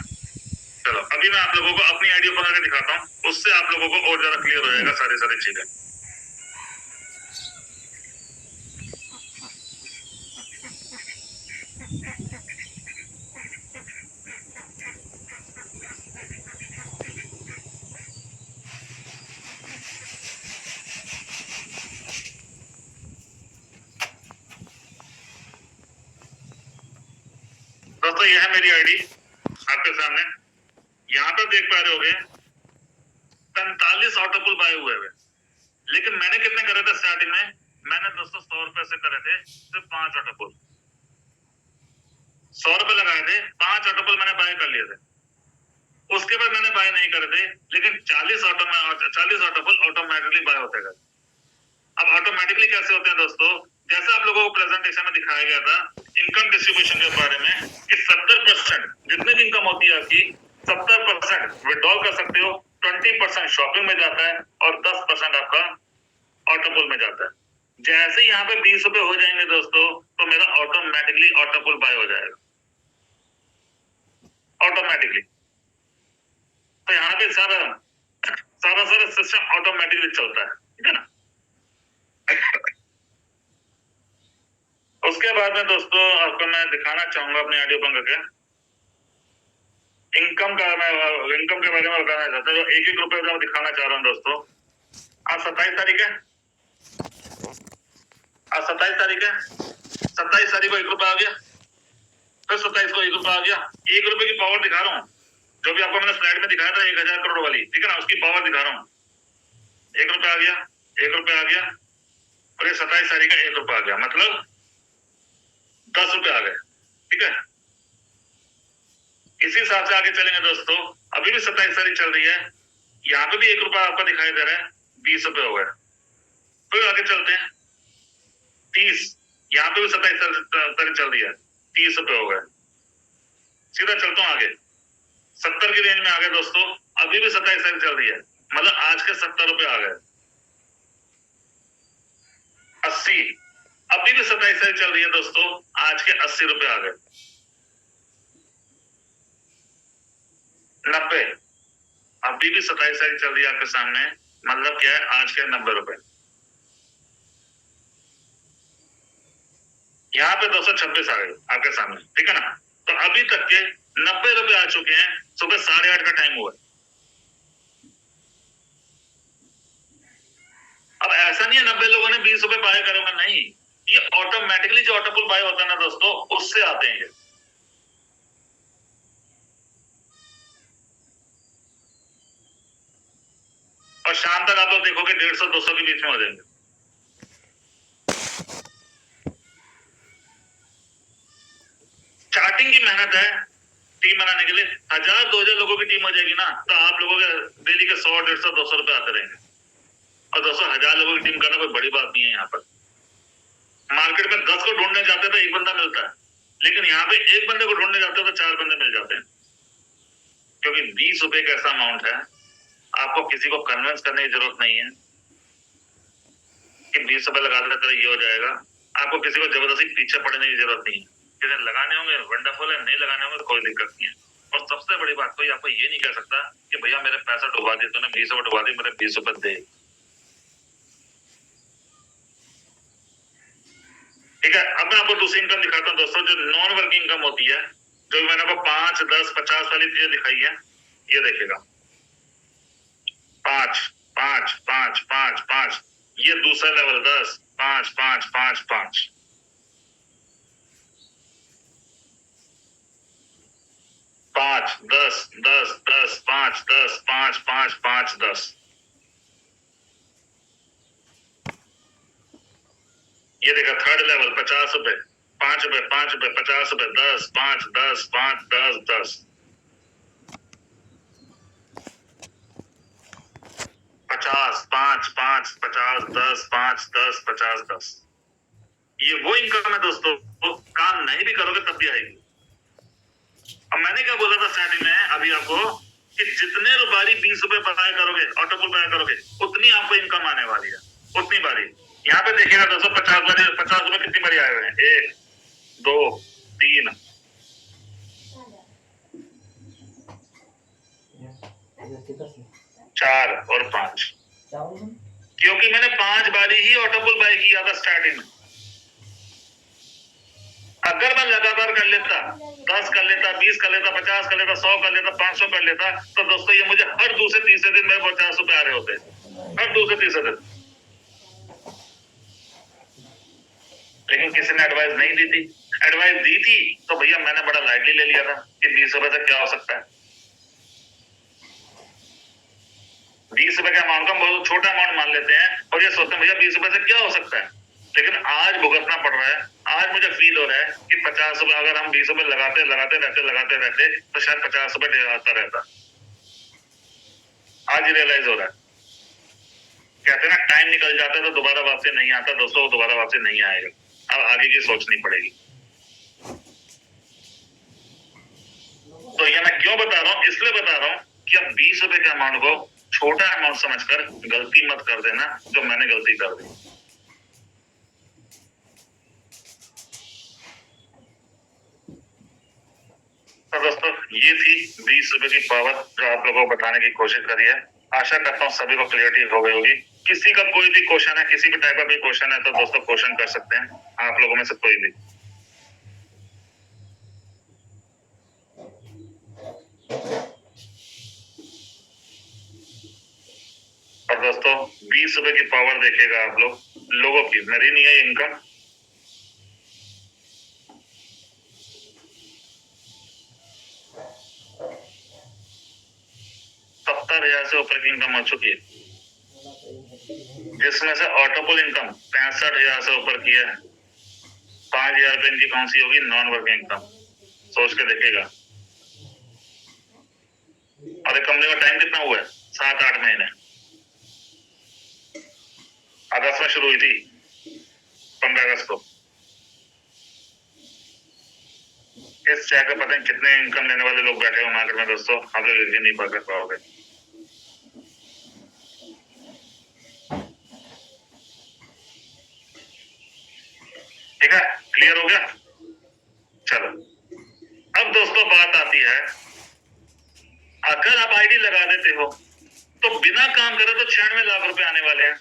चलो अभी मैं आप लोगों को अपनी आईडी ओपन करके दिखाता हूँ, उससे आप लोगों को और ज्यादा क्लियर हो जाएगा सारी चीजें। दोस्तों यह है मेरी आईडी आपके सामने। यहाँ पर देख पा रहे होगे 45 ऑटोपुल बाय हुए हुए। लेकिन मैंने कितने करे थे स्टार्टिंग में? मैंने दोस्तों 100 रुपए से करे थे सिर्फ 5 ऑटोपुल। 100 रुपए लगाए थे, 5 ऑटोपुल मैंने बाय कर लिए थे। उसके बाद मैंने बाय नहीं करे थे, लेकिन 40 ऑटोपुल ऑटोमेटिकली बाय होते गए। अब ऑटोमेटिकली कैसे होते हैं दोस्तों? जैसे आप लोगों को प्रेजेंटेशन में दिखाया गया था इनकम डिस्ट्रीब्यूशन के बारे में कि 70% जितनी भी इनकम होती है आपकी, 70% विड्रॉल कर सकते हो, 20% शॉपिंग में जाता है और 10% आपका ऑटोपुल में जाता है। जैसे ही यहाँ पे 20 रुपए हो जाएंगे दोस्तों, तो मेरा ऑटोमेटिकली ऑटोपुल बाय हो जाएगा, ऑटोमेटिकली। तो यहाँ पे सारा सिस्टम ऑटोमेटिकली चलता है, ठीक है ना। उसके बाद में दोस्तों आपको मैं दिखाना चाहूंगा अपने ऑडियो बंद करके इनकम का, मैं इनकम के बारे में बताना चाहता हूँ। 1-1 रुपए मैं दिखाना चाह रहा हूँ दोस्तों। आज 27 तारीख है, आज 27 तारीख है, 27 तारीख को 1 रुपया आ गया, फिर 27 को 1 रुपया आ गया। 1 रुपए की पावर दिखा रहा हूँ, जो भी आपको मैंने स्लाइड में दिखाया था 1000 करोड़ वाली, ठीक है ना, उसकी पावर दिखा रहा हूँ। 1 रुपया आ गया, 1 रुपया आ गया, और ये 27 तारीख का 1 रुपया आ गया, मतलब 10 रुपए आ गए, ठीक है। इसी हिसाब से आगे चलेंगे दोस्तों। अभी भी 27 तारीख चल रही है, यहाँ पे भी 1 रुपया आपको दिखाई दे रहा है, 20 रुपए हो गए। फिर आगे चलते हैं 30, यहाँ पे भी 27 तारीख चल रही है, 30 रुपए हो गए। सीधा चलता हूँ आगे, 70 की रेंज में आ गए दोस्तों। अभी भी 27 तारीख चल रही है, मतलब आज के 70 रुपए आ गए। 80, अभी भी 27 तारीख चल रही है दोस्तों, आज के 80 रुपए आ गए। 90, अभी भी 27 तारीख चल रही है आपके सामने, मतलब क्या है, आज के 90 रुपए। यहाँ पे 226 आ गए आपके सामने, ठीक है ना। तो अभी तक के 90 रुपए आ चुके हैं, सुबह 8:30 का टाइम हुआ। अब ऐसा नहीं है 90 लोगों ने 20 रुपए बाय करोगे, नहीं, ये ऑटोमेटिकली जो ऑटोपुल बाय होता है ना दोस्तों, उससे आते हैं ये। और शाम तक आप लोग देखोगे 150-200 के बीच में हो जाएंगे। स्टार्टिंग की मेहनत है टीम बनाने के लिए, 1000-2000 लोगों की टीम हो जाएगी ना, तो आप लोगों के डेली के 100, 150, 200 रुपए आते रहेंगे। और दोस्तों 1000 लोगों की टीम करना कोई बड़ी बात नहीं है। यहाँ पर मार्केट में 10 को ढूंढने जाते तो 1 बंदा मिलता है, लेकिन यहाँ पे 1 बंदे को ढूंढने जाते तो 4 बंदे मिल जाते हैं, क्योंकि 20 रुपए का ऐसा अमाउंट है, आपको किसी को कन्विंस करने की जरूरत नहीं है कि 20 रुपए लगा देते ये हो जाएगा। आपको किसी को जबरदस्ती पीछे पड़ने की जरूरत नहीं है। जिन्हें लगाने होंगे वंडरफुल है, नहीं लगाने होंगे तो कोई दिक्कत नहीं है। और सबसे बड़ी बात, कोई आपको ये नहीं कह सकता कि भैया मेरे पैसा डुबा दिए तूने, 20 रुपए डुबा दिए, मेरे 20 रुपए दे। ठीक है, अब मैं आपको दूसरी इनकम दिखाता हूँ दोस्तों, जो नॉन वर्किंग इनकम होती है, जो मैंने आपको 5, 10, 50 वाली चीजें दिखाई है। ये देखिएगा 5, 5, 5, 5, 5, ये दूसरा लेवल 10, 5, 5, 5, 5, 5, 10, 10, 10, 5, 10, 5, 5, 5, 10। ये देखा थर्ड लेवल 50 रुपए, 5 रुपए, 5 रुपए, 50 रुपए, 10, 5, 10, 5, 10, 10, 50, 5, 5, 50, 10, 5, 10, 50, 10। ये वो इनकम है दोस्तों, वो काम नहीं भी करोगे तब भी आएगी। अब मैंने क्या बोला था स्टार्टिंग में अभी आपको, कि जितने बारी 20 रुपए बाय करोगे, ऑटोपुल बाय करोगे, उतनी आपको इनकम आने वाली है, उतनी बारी। यहाँ पे देखिएगा दोस्तों 50 रुपए कितनी बारी आए हुए हैं, 1, 2, 3, 4 और 5, क्योंकि मैंने 5 बारी ही ऑटोपुल बाय किया था स्टार्टिंग में। अगर मैं लगातार कर लेता, 10 कर लेता, 20 कर लेता, 50 कर लेता, 100 कर लेता, 500 कर लेता, तो दोस्तों ये मुझे हर दूसरे तीसरे दिन मेरे 50 रुपए आ रहे होते, हर दूसरे तीसरे दिन। लेकिन किसी ने एडवाइस नहीं दी थी। एडवाइस दी थी तो भैया मैंने बड़ा लाइटली ले लिया था कि 20 रुपए से क्या हो सकता है। 20 रुपए का अमाउंट का बहुत छोटा अमाउंट मान लेते हैं और ये सोचते हैं भैया 20 रुपए से क्या हो सकता है। लेकिन आज भुगतना पड़ रहा है, आज मुझे फील हो रहा है कि 50 रुपए अगर हम 20 रुपए लगाते रहते तो शायद 50 रुपए आता रहता। आज रियलाइज हो रहा है। कहते हैं ना टाइम निकल जाता है तो दोबारा वापसी नहीं आता, दोस्तों दोबारा वापसी नहीं आएगा। अब आगे की सोचनी पड़ेगी। तो ये मैं क्यों बता रहा हूँ, इसलिए बता रहा हूँ कि अब 20 रुपए के अमाउंट को छोटा अमाउंट समझकर गलती मत कर देना जो मैंने गलती कर दी। तो दोस्तों ये थी 20 रुपए की पावर जो आप लोगों को बताने की कोशिश करी है। आशा करता हूँ सभी को क्लियरिटी हो गई होगी। किसी का कोई भी क्वेश्चन है, किसी भी टाइप का भी क्वेश्चन है, तो दोस्तों क्वेश्चन कर सकते हैं आप लोगों में से कोई भी। और दोस्तों 20 रुपए की पावर देखिएगा आप लोगों की, मेरी नहीं है इनकम। से ऊपर की इनकम हो चुकी है, जिसमें से ऑटोपुल इनकम 65,000 से ऊपर की है। 5,000 रुपए इनकी कौन सी होगी? Non working income. सोच के देखिएगा। और कंपनी का टाइम कितना हुआ है? 7-8 महीने। अगस्त में शुरू हुई थी, 15 अगस्त को। इस शेयर का पता नहीं कितने इनकम लेने वाले लोग बैठे हो मार्केट में दोस्तों, आप लोग नहीं पकड़ पाओगे। ठीक है, क्लियर हो गया? चलो अब दोस्तों बात आती है, अगर आप आईडी लगा देते हो तो बिना काम करे तो 96 लाख रुपए आने वाले हैं।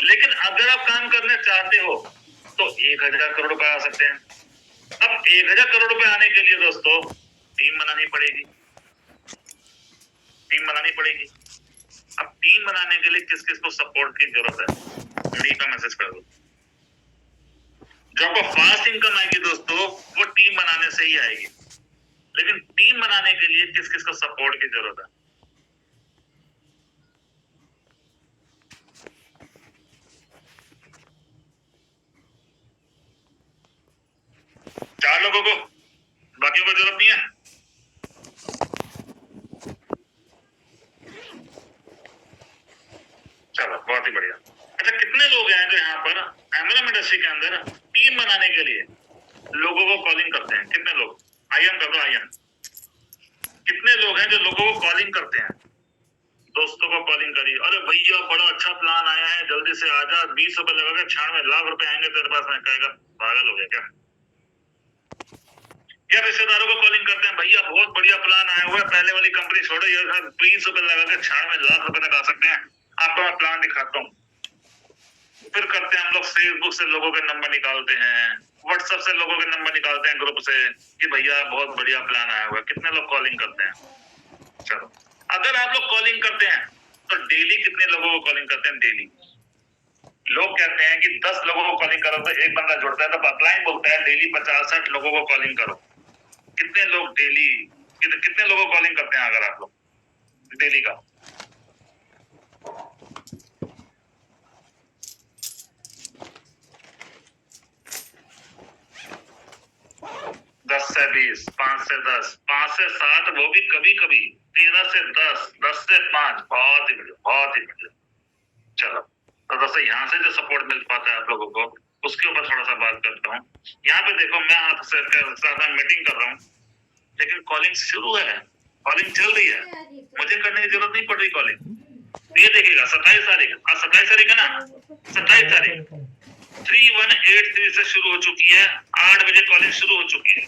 लेकिन अगर आप काम करने चाहते हो तो 1,000 करोड़ रुपए आ सकते हैं। अब 1,000 करोड़ रुपए आने के लिए दोस्तों टीम बनानी पड़ेगी। अब टीम बनाने के लिए किस किस को सपोर्ट की जरूरत है? डी पे मैसेज कर दो। जो आपको फास्ट इनकम आएगी दोस्तों वो टीम बनाने से ही आएगी। लेकिन टीम बनाने के लिए किस किस को सपोर्ट की जरूरत है? 4 लोगों को, बाकियों को जरूरत नहीं है। चलो बहुत ही बढ़िया। अच्छा, कितने लोग हैं जो यहाँ पर एमएलएम इंडस्ट्री के अंदर टीम बनाने के लिए लोगों को कॉलिंग करते हैं? कितने लोग? आईएम कर दो, आईएम। कितने लोग हैं जो लोगों को कॉलिंग करते हैं? दोस्तों को कॉलिंग करी, अरे भैया बड़ा अच्छा प्लान आया है, जल्दी से आजा, 20 रुपए लगेगा, 96 लाख रुपए आएंगे तेरे पास। में कहेगा पागल हो गया क्या? या रिश्तेदारों को कॉलिंग करते हैं, भैया बहुत बढ़िया प्लान आया हुआ है, पहले वाली कंपनी छोड़ो, ये 20 रुपए लगा के 96 लाख रुपए तक आ सकते हैं, आपको मैं प्लान दिखाता हूँ। फिर करते हैं हम लोग, फेसबुक से लोगों के नंबर निकालते हैं, व्हाट्सएप से लोगों के नंबर निकालते हैं ग्रुप से कि भैया बहुत बढ़िया प्लान आया हुआ है। कितने लोग कॉलिंग करते हैं? चलो, अगर आप लोग कॉलिंग करते हैं तो डेली कितने लोगों को कॉलिंग करते हैं? डेली लोग कहते हैं कि 10 लोगों को कॉलिंग करो तो एक बंदा जुड़ता है, तो अपलाइन बोलता है डेली 50-60 लोगों को कॉलिंग करो। कितने लोग डेली, कितने लोगों को कॉलिंग करते हैं अगर आप लोग डेली का? दस से 20, 5 से 10, 5 से 7, वो भी कभी कभी 13 से 10, 10 से 5। बहुत ही बढ़िया। चलो तो दोस्तों यहाँ से जो सपोर्ट मिल पाता है आप लोगों को, उसके ऊपर थोड़ा सा बात करता हूँ। यहाँ पे देखो, मैं आपसे मीटिंग कर रहा हूँ, लेकिन कॉलिंग शुरू है, कॉलिंग चल रही है, मुझे करने की जरूरत नहीं पड़ रही कॉलिंग। ये देखिएगा 27 तारीख, आज 27 तारीख है ना, 27 तारीख 3183 से शुरू हो चुकी है, 8 बजे कॉलिंग शुरू हो चुकी है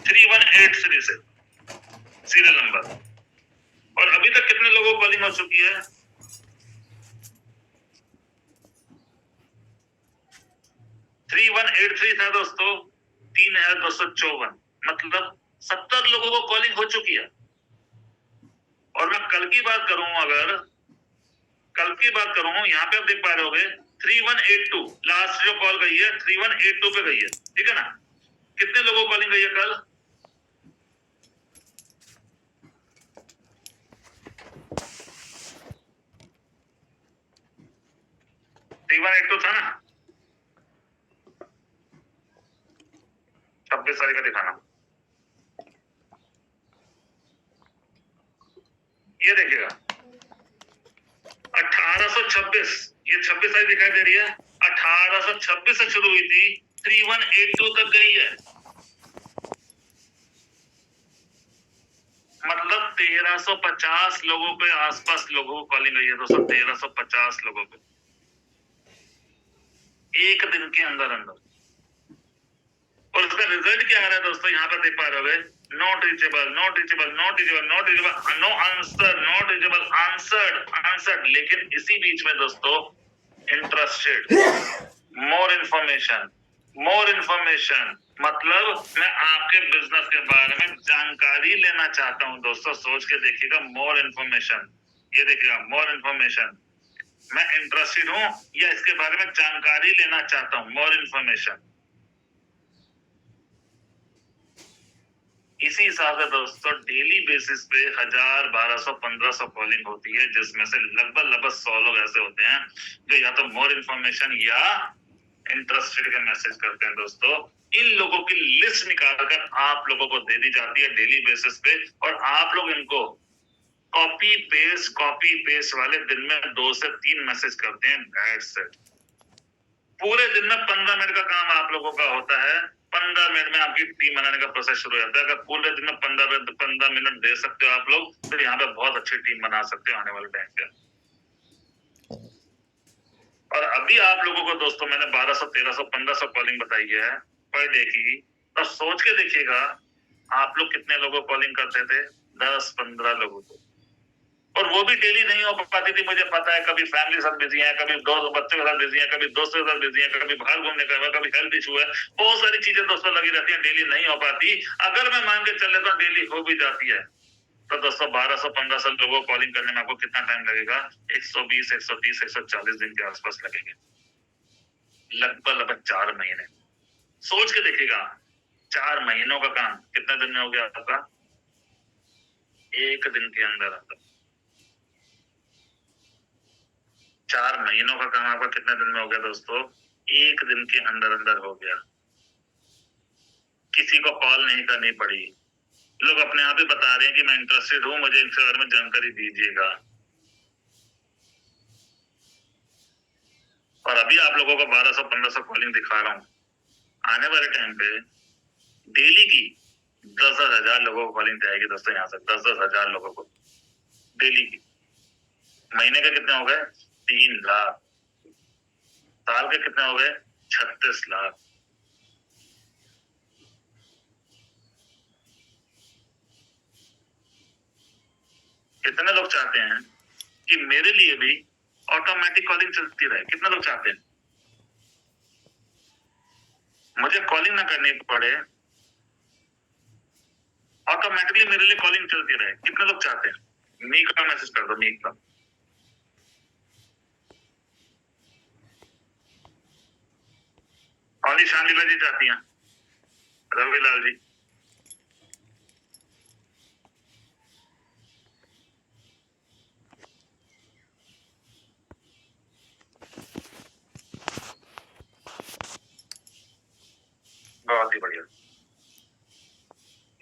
3183 से सीरियल नंबर। और अभी तक कितने लोगों को कॉलिंग हो चुकी है? 3183 था दोस्तों, 3254, मतलब 70 लोगों को कॉलिंग हो चुकी है। और मैं कल की बात करूं, अगर कल की बात करूं, यहाँ पे आप देख पा रहे होगे 3182 लास्ट जो कॉल गई है 3182 पे गई है, ठीक है ना? कितने लोगों को कॉलिंग गई है कल? था ना, 26 तारीख का दिखाना। ये देखिएगा 1826, ये 26 तारीख दिखाई दे रही है, 1826 से शुरू हुई थी, 3182 तक गई है, मतलब 1350 लोगों पे आसपास लोगों को कॉलिंग गई है दोस्तों। 1350 लोगों पे एक दिन के अंदर अंदर। और उसका रिजल्ट क्या आ रहा है दोस्तों, यहाँ पर देख पा रहे हो, not reachable, not reachable, not reachable, not reachable, no answer, not reachable, answered, answered. लेकिन इसी बीच में दोस्तों interested, more information, more information, मतलब मैं आपके बिजनेस के बारे में जानकारी लेना चाहता हूं दोस्तों। सोच के देखिएगा, मोर इंफॉर्मेशन, ये देखिएगा मोर इंफॉर्मेशन, मैं इंटरेस्टेड हूं या इसके बारे में जानकारी लेना चाहता हूं, मोर इंफॉर्मेशन। इसी हिसाब से दोस्तों डेली बेसिस पे 1000, 1200, 1500 कॉलिंग होती है, जिसमें से लगभग 100 लोग ऐसे होते हैं जो या तो मोर इंफॉर्मेशन या इंटरेस्टेड के मैसेज करते हैं दोस्तों। इन लोगों की लिस्ट निकालकर आप लोगों को दे दी जाती है डेली बेसिस पे, और आप लोग इनको कॉपी पेस्ट वाले दिन में 2 से 3 मैसेज करते हैं। That's it. पूरे दिन में 15 मिनट का काम आप लोगों का होता है। 15 मिनट में आपकी टीम बनाने का प्रोसेस शुरू हो जाता है। अगर पूरे दिन में 15 मिनट दे सकते हो आप लोग, तो यहाँ पे बहुत अच्छी टीम बना सकते हो आने वाले टाइम पे। और अभी आप लोगों को दोस्तों मैंने 1200, 1300, 1500 कॉलिंग बताई है पर डे की, तो सोच के देखिएगा आप लोग कितने लोगों को कॉलिंग करते थे, 10-15 लोगों को। और वो भी डेली नहीं हो पाती थी, मुझे पता है। कभी फैमिली के साथ बिजी है, कभी दोस्त बच्चों के साथ बिजी है, कभी दोस्तों के साथ बिजी है, कभी बाहर घूमने का है, कभी हेल्थ इशू है, बहुत सारी चीजें दोस्तों लगी रहती है, डेली नहीं हो पाती। अगर मैं मान के चल लेता हूँ डेली हो भी जाती है, तो दोस्तों 1200-1500 लोगों को कॉलिंग करने में आपको कितना टाइम लगेगा, 120, 130, 140 दिन के आसपास लगेंगे, लगभग 4 महीने। सोच के देखिएगा 4 महीनों का काम कितने दिन में हो गया आपका, 1 दिन के अंदर अंदर। 4 महीनों का काम आपका कितने दिन में हो गया दोस्तों, 1 दिन के अंदर अंदर हो गया। किसी को कॉल नहीं करनी पड़ी, लोग अपने आप ही बता रहे हैं कि मैं इंटरेस्टेड हूं, मुझे इनके बारे में जानकारी दीजिएगा। और अभी आप लोगों को 1200-1500 कॉलिंग दिखा रहा हूं, आने वाले टाइम पे डेली की 10,000 लोगों को कॉलिंग जाएगी दोस्तों, यहाँ से 10,000 लोगों को डेली की। महीने के कितने हो गए, 3 लाख। साल के कितने हो गए, 36 लाख। कितने लोग चाहते हैं कि मेरे लिए भी ऑटोमेटिक कॉलिंग चलती रहे? कितने लोग चाहते हैं मुझे कॉलिंग ना करनी पड़े, ऑटोमेटिकली मेरे लिए कॉलिंग चलती रहे? कितने लोग चाहते हैं? मीक का मैसेज कर दो, मीक का। ऑली शांतिला जी चाहती हैं, रविलाल जी, बहुत ही बढ़िया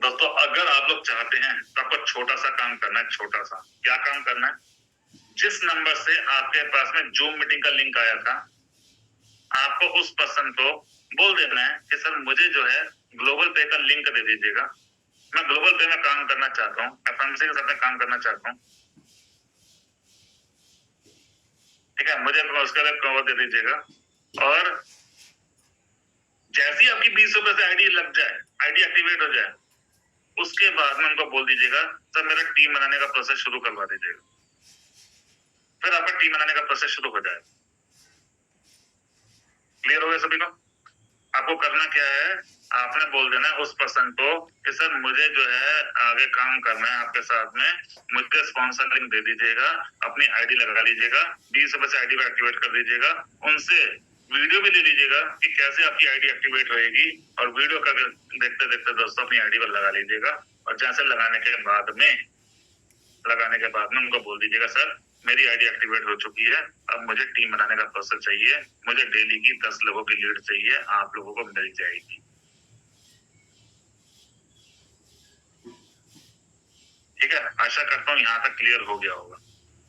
दोस्तों। अगर आप लोग चाहते हैं तो आपको छोटा सा काम करना है, छोटा सा। क्या काम करना है, जिस नंबर से आपके पास में जूम मीटिंग का लिंक आया था, आपको उस पर्सन को बोल देना है कि सर मुझे जो है ग्लोबल पे का लिंक दे दीजिएगा, मैं ग्लोबल पे में काम करना चाहता हूँ, एफएमसी के साथ में काम करना चाहता हूँ, ठीक है, मुझे उसका कवर दे दीजिएगा। और जैसे ही आपकी 20 रुपए से आईडी लग जाए, आईडी एक्टिवेट हो जाए, उसके बाद में उनको बोल दीजिएगा सर मेरा टीम बनाने का प्रोसेस शुरू करवा दीजिएगा। फिर आपका टीम बनाने का प्रोसेस शुरू हो जाए। क्लियर हो गया सभी को? आपको करना क्या है, आपने बोल देना है उस पर्सन को कि सर मुझे जो है आगे काम करना है आपके साथ में, मुझे स्पॉन्सर लिंक दे दीजिएगा, अपनी आईडी लगा लीजिएगा, 20 रुपए से आईडी को एक्टिवेट कर दीजिएगा, उनसे वीडियो भी ले लीजिएगा कि कैसे आपकी आईडी एक्टिवेट रहेगी, और वीडियो का देखते देखते दोस्तों अपनी आईडी पर लगा लीजिएगा। और जैसे लगाने के बाद में उनको बोल दीजिएगा सर मेरी आईडी एक्टिवेट हो चुकी है, अब मुझे टीम बनाने का प्रोसेस चाहिए, मुझे डेली की 10 लोगों की लीड चाहिए, आप लोगों को मिल जाएगी। ठीक है, आशा करता हूँ यहाँ तक क्लियर हो गया होगा।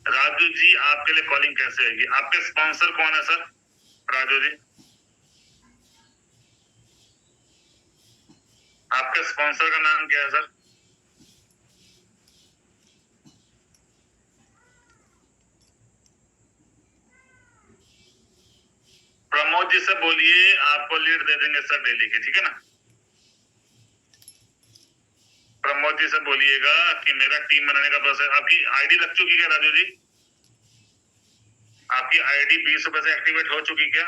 राजू जी आपके लिए कॉलिंग कैसे आएगी? आपके स्पॉन्सर कौन है सर? राजू जी आपके स्पॉन्सर का नाम क्या है सर? प्रमोद जी से बोलिए आपको लीड दे देंगे सर डेली की, ठीक है ना। जी से बोलिएगा कि मेरा टीम बनाने का प्रोसेस। आपकी आईडी लग चुकी क्या राजू जी? आपकी आईडी 20 रुपए से एक्टिवेट हो चुकी क्या?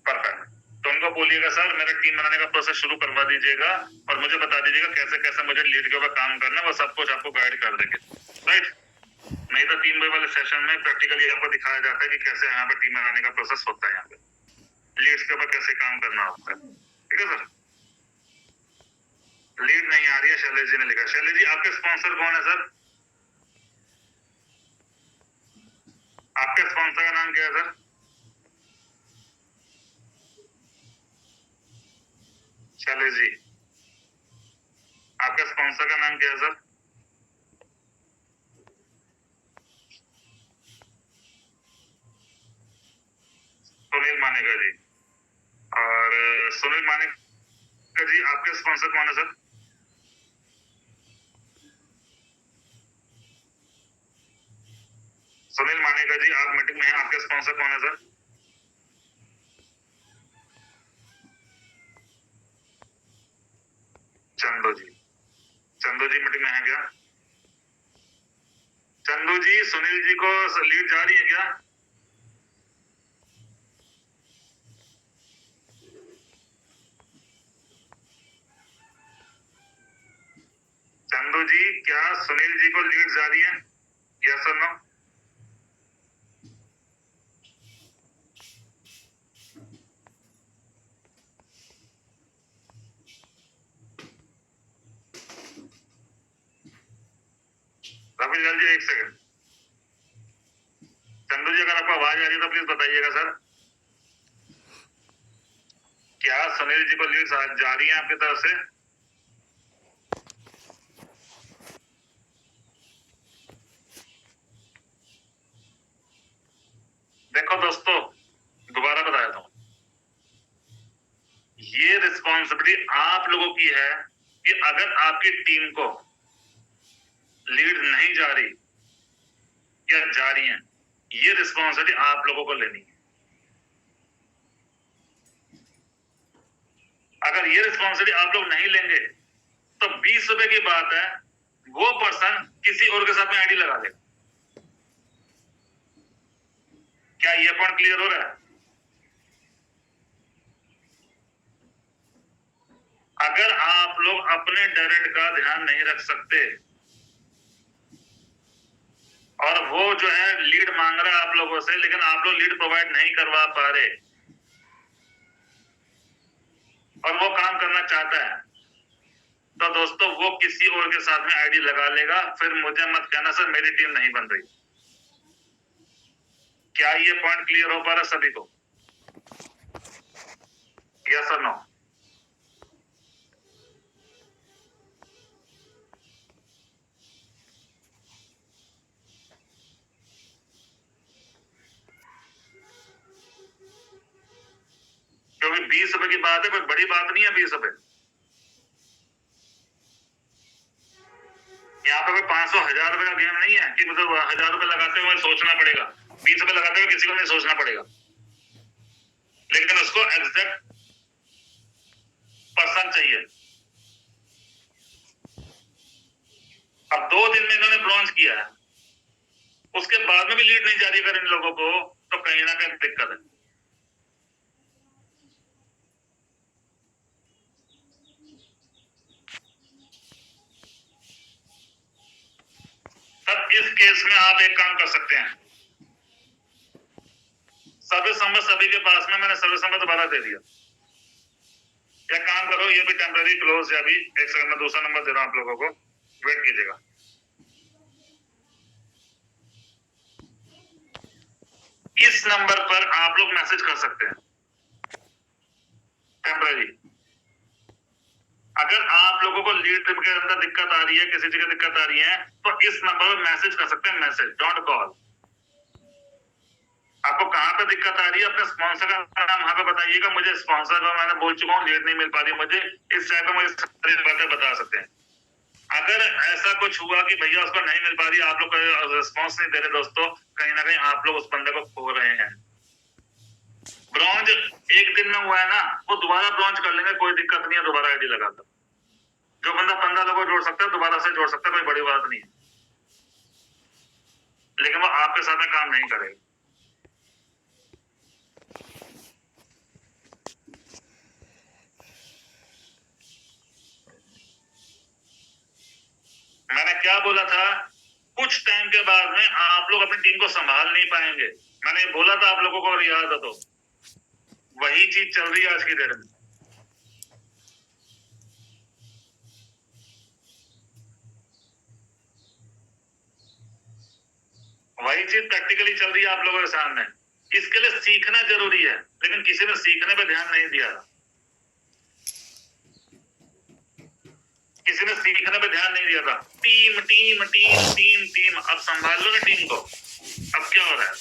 परफेक्ट। तो उनको बोलिएगा सर मेरा टीम बनाने का प्रोसेस शुरू करवा दीजिएगा और मुझे बता दीजिएगा कैसे कैसे मुझे लीड के ऊपर काम करना है, वो सब कुछ आपको गाइड कर देंगे। राइट? नहीं तो 3 वाले सेशन में प्रैक्टिकली आपको दिखाया जाता है कि कैसे यहाँ पे टीम बनाने का प्रोसेस होता है, यहाँ पे लीड्स के ऊपर कैसे काम करना होता है। ठीक है सर? लीड नहीं आ रही है, शैलेश जी ने लिखा। शैलेश जी आपके स्पॉन्सर कौन है सर? आपके स्पॉन्सर का नाम क्या है सर? शैलेश जी आपके स्पॉन्सर का नाम क्या है सर? सुनील मानेका जी। और सुनील मानेका जी आपके स्पॉन्सर कौन है सर? सुनील मानेका जी आप मीटिंग में हैं, आपके स्पॉन्सर कौन है सर? चंदू जी। चंदू जी मीटिंग में है क्या? चंदू जी सुनील जी को लीड जा रही है क्या? चंदू जी क्या सुनील जी को लीड जा रही है? यस और नो? रवि लाल जी एक सेकंड। चंदू जी अगर आपको आवाज आ रही है तो प्लीज बताइएगा सर, क्या सुनील जी को लीड जा रही है आपकी तरफ से? देखो दोस्तों दोबारा बता देता हूं, ये रिस्पॉन्सिबिलिटी आप लोगों की है कि अगर आपकी टीम को लीड नहीं जा रही या जा रही है, ये रिस्पॉन्सिबिलिटी आप लोगों को लेनी है। अगर ये रिस्पॉन्सिबिलिटी आप लोग नहीं लेंगे तो 20 रुपए की बात है, वो पर्सन किसी और के साथ में आईडी लगा देगा। क्या ये पॉइंट क्लियर हो रहा है? अगर आप लोग अपने डायरेक्ट का ध्यान नहीं रख सकते और वो जो है लीड मांग रहा है आप लोगों से, लेकिन आप लोग लीड प्रोवाइड नहीं करवा पा रहे और वो काम करना चाहता है, तो दोस्तों वो किसी और के साथ में आईडी लगा लेगा। फिर मुझे मत कहना सर मेरी टीम नहीं बन रही। क्या ये पॉइंट क्लियर हो पा रहा सभी को? यस और नो? क्योंकि 20 रुपए की बात है, कोई बड़ी बात नहीं है 20 रुपए। यहाँ पे कोई 500-1000 रुपए का गेम नहीं है कि मतलब 1000 रुपए लगाते हुए सोचना पड़ेगा, 20 रुपए लगाते हुए किसी को नहीं सोचना पड़ेगा, लेकिन उसको एग्जैक्ट पर्सन चाहिए। अब 2 दिन में इन्होंने ब्रॉन्ज किया है, उसके बाद में भी लीड नहीं जारी कर इन लोगों को, तो कहीं ना कहीं दिक्कत है। तब इस केस में आप एक काम कर सकते हैं, सर्विस नंबर सभी के पास में, मैंने सर्विस नंबर दोबारा दे दिया। क्या काम करो, ये भी टेम्पररी क्लोज है अभी। एक सेकंड में दूसरा नंबर दे रहा हूं आप लोगों को, वेट कीजिएगा। इस नंबर पर आप लोग मैसेज कर सकते हैं टेम्पररी। अगर आप लोगों को लीड के अंदर दिक्कत आ रही है, किसी जगह दिक्कत आ रही है, तो इस नंबर पर मैसेज कर सकते हैं, मैसेज, डोंट कॉल। आपको कहां पे दिक्कत आ रही है, अपने स्पॉन्सर का नाम वहां पे बताइएगा। मुझे स्पॉन्सर का मैंने बोल चुका हूँ, लीड नहीं मिल पा रही मुझे, इस टाइप पे मुझे सारी बातें बता सकते हैं। अगर ऐसा कुछ हुआ कि भैया उसको नहीं मिल पा रही, आप लोग रिस्पॉन्स नहीं दे रहे दोस्तों, कहीं ना कहीं आप लोग उस बंदे को खो रहे हैं। ब्रॉन्ज एक दिन में हुआ है ना, वो दोबारा ब्रॉन्ज कर लेंगे, कोई दिक्कत नहीं है, दोबारा आईडी लगाकर। जो बंदा 15 लोगों को जोड़ सकता है दोबारा से जोड़ सकता है, कोई बड़ी बात नहीं है, लेकिन वो आपके साथ में काम नहीं करेगा। मैंने क्या बोला था, कुछ टाइम के बाद में आप लोग अपनी टीम को संभाल नहीं पाएंगे। मैंने बोला था आप लोगों को, और याद है तो वही चीज चल रही है आज की डेट में। वही चीज प्रैक्टिकली चल रही है आप लोगों के सामने। इसके लिए सीखना जरूरी है, लेकिन किसी ने सीखने पे ध्यान नहीं दिया, किसी ने सीखने पे ध्यान नहीं दिया था। Team team team team team, अब संभाल लो ना टीम को। अब क्या हो रहा है,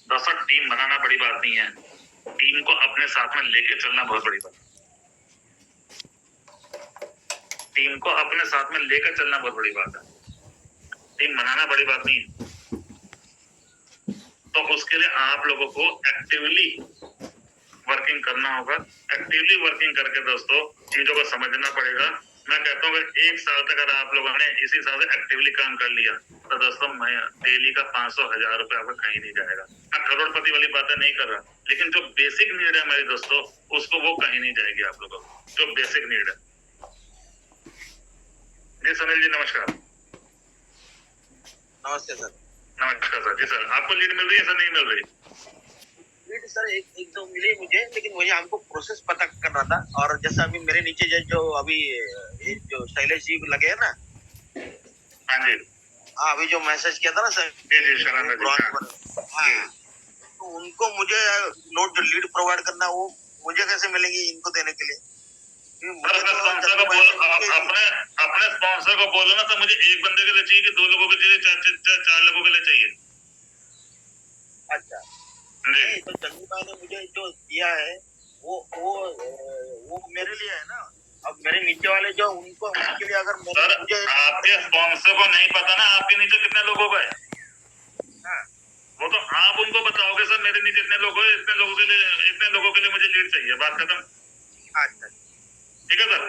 दोस्तों टीम बनाना बड़ी बात नहीं है, टीम को अपने साथ में लेके चलना बहुत बड़ी बात। टीम को अपने साथ में लेकर चलना बहुत बड़ी बात है, टीम बनाना बड़ी बात नहीं है। तो उसके लिए आप लोगों को एक्टिवली वर्किंग करना होगा। एक्टिवली वर्किंग करके दोस्तों चीजों को समझना पड़ेगा। मैं कहता हूँ अगर 1 साल तक अगर आप लोगों ने इसी हिसाब से एक्टिवली काम कर लिया तो दोस्तों मैं डेली का 500-1000 रुपए आपका कहीं नहीं जाएगा। मैं करोड़पति वाली बातें नहीं कर रहा, लेकिन जो बेसिक नीड है हमारी दोस्तों, उसको वो कहीं नहीं जाएगी आप लोगों को, जो बेसिक नीड है। जी सुनील जी नमस्कार। नमस्ते सर। नमस्कार सर। जी सर, आपको लीड मिल रही है सर, नहीं मिल रही? लीड सर एक दो मिली मुझे, लेकिन मुझे हमको प्रोसेस पता करना था। और जैसा अभी मेरे नीचे जो अभी जो शैलेश जी लगे हैं ना, हाँ जी, हाँ अभी जो मैसेज किया था ना सर, जी जी शरण जी, हाँ तो उनको मुझे नोट जो लीड प्रोवाइड करना वो मुझे कैसे मिलेंगी इनको देने के लिए? सर अपने स्पॉन्सर को बोलो, अपने स्पॉन्सर को बोलो ना, तो मुझे एक बंदे के लिए चाहिए कि 2 लोगों के लिए, 4 लोगों के लिए चाहिए। अच्छा नहीं, तो चंदू भाई ने मुझे जो दिया है वो मेरे लिए है ना। अब मेरे नीचे वाले जो उनको उनके लिए अगर सर मुझे आपके स्पॉन्सर को नहीं पता ना आपके नीचे कितने लोगों का है, हाँ वो तो आप उनको बताओगे सर मेरे नीचे इतने लोग हैं, इतने लोगों के लिए मुझे लीड चाहिए, बात खत्म। अच्छा ठीक है सर।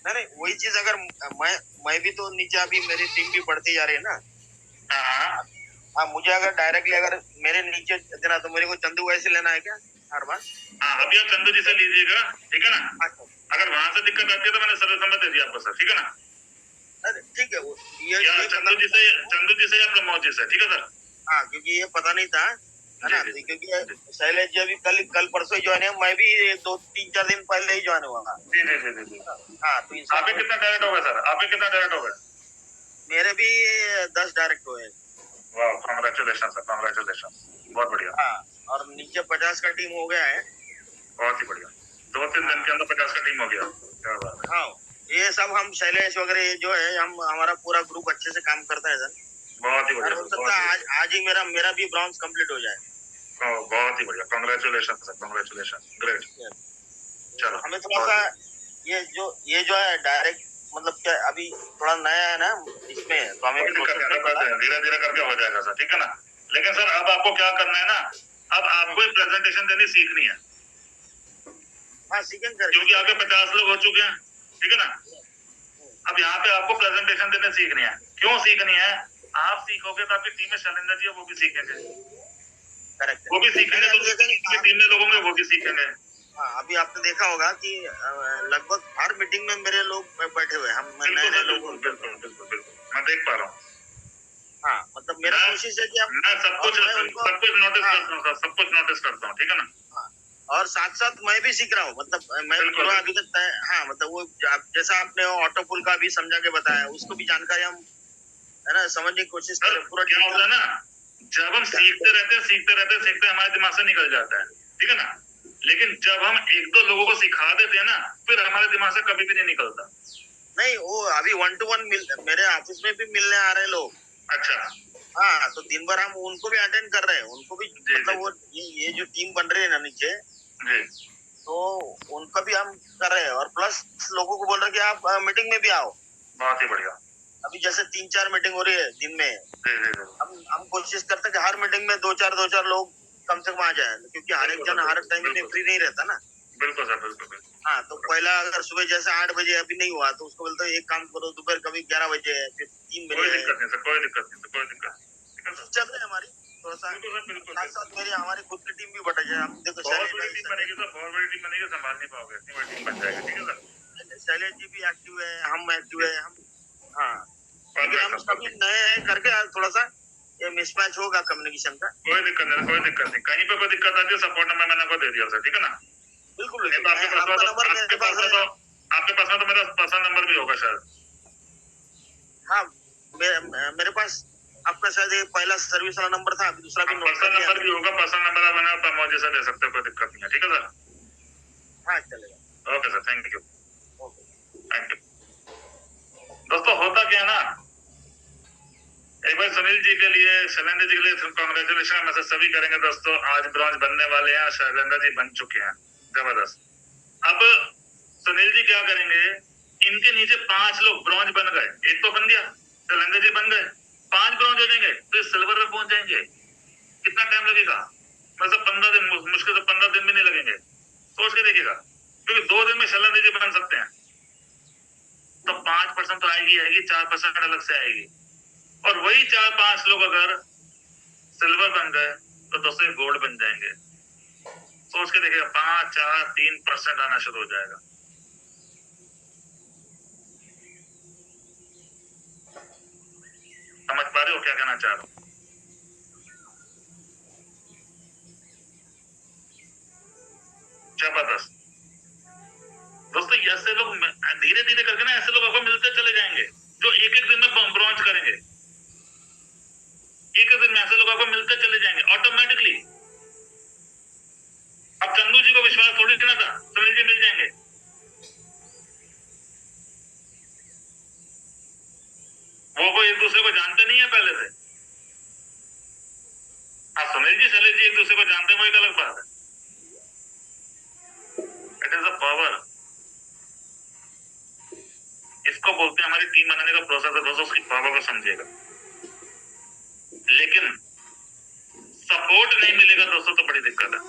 नहीं वही चीज अगर मैं भी तो नीचे अभी मेरी टीम भी बढ़ती जा रही है ना। हाँ हाँ मुझे अगर डायरेक्टली अगर मेरे नीचे देना तो मेरे को चंदू वैसे लेना है क्या हर बार? हाँ अभी आप चंदू जी से लीजिएगा, ठीक है ना। अच्छा अगर वहां से दिक्कत आती है तो मैंने सर्विस नंबर दे दिया आपको सर, ठीक है ना। अरे ठीक है या चंदू जी से या प्रमोद जी से, ठीक है सर। हाँ क्योंकि ये पता नहीं था है ना, क्योंकि शैलेश जी अभी कल परसों ज्वाइन है, मैं भी 2-3-4 दिन पहले ही ज्वाइन हुआ। जी जी जी जी। हाँ तो आपके कितना डायरेक्ट हो गए सर, आपके कितना डायरेक्ट हो गए? मेरे भी 10 डायरेक्ट हुए। वाह कांग्रेचुलेशन सर, कांग्रेचुलेशन, बहुत बढ़िया। हाँ और नीचे 50 का टीम हो गया है। बहुत ही बढ़िया, 2-3 दिन के अंदर 50 का टीम हो गया, क्या बात है। हाँ ये सब हम शैलेश वगैरह जो है हम हमारा पूरा ग्रुप अच्छे से काम करता है सर। बहुत ही बढ़िया, हो सकता है आज ही मेरा भी ब्रॉन्ज कंप्लीट हो जाए। बहुत ही बढ़िया, कांग्रेचुलेशन सर, कांग्रेचुलेशन, ग्रेट। चलो हमें थोड़ा सा ये जो है डायरेक्ट मतलब क्या अभी थोड़ा नया है ना इसमें, तो हमें धीरे धीरे करके हो जाएगा सर, ठीक है ना। लेकिन सर अब आपको क्या करना है ना, अब आपको प्रेजेंटेशन देनी सीखनी है। हाँ सीखेंगे क्योंकि आपके 50 लोग हो चुके हैं, ठीक है ना। अब यहाँ पे आपको प्रेजेंटेशन देने सीखनी है। क्यों सीखनी है? आप सीखोगे तो आपकी टीम में शैलेंद्र जी वो भी सीखेंगे, करेक्ट वो भी सीखेंगे, तो टीम में लोगों में वो भी सीखेंगे। हाँ अभी आपने देखा होगा कि लगभग हर मीटिंग में मेरे लोग बैठे हुए हम नए लोग। बिल्कुल मैं देख पा रहा हूँ। हाँ मतलब मेरा कोशिश है कि मैं सब कुछ नोटिस करता हूँ, सब कुछ नोटिस करता हूँ, ठीक है ना। और साथ साथ मैं भी सीख रहा हूँ, मतलब मैं पूरा अभी तक हाँ मतलब वो जैसा आपने ऑटो पुल का भी समझा के बताया, उसको भी जानकारी हम है ना समझने की कोशिश करें पूरा। क्या होता है ना, जब हम सीखते रहते हमारे दिमाग से निकल जाता है, ठीक है ना। लेकिन जब हम 1-2 लोगों को सिखा देते हैं ना, फिर हमारे दिमाग से कभी भी नहीं निकलता। नहीं वो अभी 1-to-1 मेरे ऑफिस में भी मिलने आ रहे लोग। अच्छा हाँ तो दिन भर हम उनको भी अटेंड कर रहे हैं, उनको भी मतलब वो ये जो टीम बन रही है ना नीचे, तो उनका भी हम कर रहे हैं, और प्लस लोगों को बोल रहे हैं कि आप मीटिंग में भी आओ। बहुत ही बढ़िया। अभी जैसे 3-4 मीटिंग हो रही है दिन में, हम कोशिश करते हैं कि हर मीटिंग में 2-4 लोग कम से कम आ जाए, क्योंकि हर एक जन हर टाइम में फ्री नहीं रहता ना। बिल्कुल सर, बिल्कुल। हाँ, तो पहला अगर सुबह जैसे 8 बजे अभी नहीं हुआ तो उसको बोलते एक काम करो, दोपहर कभी 11 बजे है, फिर 3 कोई बजे है। दिक्कत नहीं सर, कोई दिक्कत नहीं। चल रही है हमारी थोड़ा सा, साथ साथ मेरी हमारी खुद की टीम भी बढ़ जाए। आप देखो बहुत बड़ी टीम बनेगी सर, बहुत बड़ी टीम बनेगी, संभाल नहीं पाओगे, इतनी बड़ी टीम बन जाएगी। ठीक है सर, शैलेश जी भी एक्टिव है, हम एक्टिव है, हम हाँ, क्योंकि हम सभी नए हैं करके थोड़ा सा ये मिसमैच होगा कम्युनिकेशन का। कोई दिक्कत नहीं, कोई दिक्कत नहीं। कहीं पे कोई दिक्कत आती है सपोर्ट नंबर मैंने आपको दे दिया सर, ठीक है ना? बिल्कुल, नहीं तो आपके पास में तो मेरा पर्सनल नंबर भी होगा शायद। हाँ, मेरे पास आपका शायद ये पहला सर्विस वाला नंबर था, अभी दूसरा भी पर्सनल नंबर भी होगा, पर्सनल नंबर आप मैंने मुझे से ले सकते हो, कोई दिक्कत नहीं है। ठीक है सर, हाँ चलेगा। Okay sir, thank you, thank you. दोस्तों होता क्या है ना, एक बार सुनील जी के लिए, शैलेंद्र जी के लिए कांग्रेचुलेशन मैसेज सभी करेंगे दोस्तों। आज ब्रॉन्ज बनने वाले हैं, शैलेंद्र जी बन चुके हैं, जबरदस्त। अब सुनील जी क्या करेंगे, इनके नीचे 5 लोग ब्रॉन्ज बन गए, एक तो बन गया, शैलेंद्र जी बन गए, 5 ब्रॉन्ज हो जाएंगे तो सिल्वर में पहुंच जाएंगे। कितना टाइम लगेगा? मतलब 15 दिन, मुश्किल से 15 दिन भी नहीं लगेंगे, सोच के देखिएगा, क्योंकि 2 दिन में शैलेंद्र जी बन सकते हैं। तो 5% तो आएगी, 4% अलग से आएगी, और वही 4-5 लोग अगर सिल्वर बन गए तो दोस्तों गोल्ड बन जाएंगे। सोच के देखिएगा, 5, 4, 3% आना शुरू हो जाएगा। समझ पा रहे हो क्या कहना चाह रहा हूं? जबरदस्त दोस्तों, ऐसे लोग धीरे धीरे करके ना, ऐसे लोग आपको मिलते चले जाएंगे जो एक दिन में ब्रॉन्ज करेंगे। एक दिन में ऐसे लोग आपको मिलते चले जाएंगे ऑटोमेटिकली। अब चंदू जी को विश्वास थोड़ी देना था, सुनील जी मिल जाएंगे। वो एक दूसरे को जानते नहीं है पहले से। हाँ, सुनील जी, शैलेश जी एक दूसरे को जानते हैं, वो एक अलग बात है। इट इज अ पावर, इसको बोलते हैं हमारी टीम बनाने का प्रोसेस है दोस्तों, उसकी पावर को समझिएगा। लेकिन सपोर्ट नहीं मिलेगा दोस्तों तो बड़ी दिक्कत है।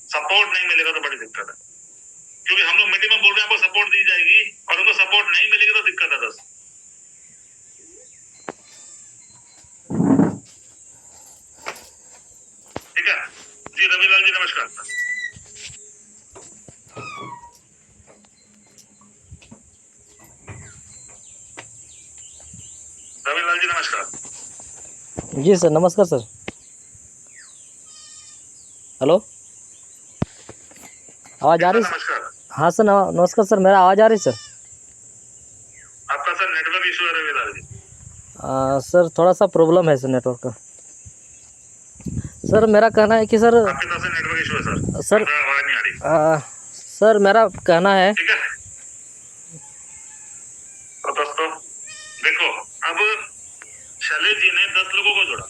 सपोर्ट नहीं मिलेगा तो बड़ी दिक्कत है, क्योंकि हम लोग मीटिंग में बोल रहे हैं आपको सपोर्ट दी जाएगी, और उनको सपोर्ट नहीं मिलेगी तो दिक्कत है दोस्तों। ठीक है जी, रविलाल जी नमस्कार। रविलाल जी नमस्कार। जी सर, नमस्कार सर। हेलो, आवाज़ आ रही है? नमस्कार। हाँ सर, नमस्कार सर, मेरा आवाज़ आ रही है सर? आपका सर नेटवर्क इशू है रविलाल जी। सर थोड़ा सा प्रॉब्लम है सर नेटवर्क का। सर मेरा कहना है कि सर, आपके तरफ से नेटवर्क इशू है सर? सर आवाज़ नहीं आ रही। सर मेरा कहना है, ठीक है, तो दोस्तों देखो, अब शैलेश जी ने 10 लोगों को जोड़ा,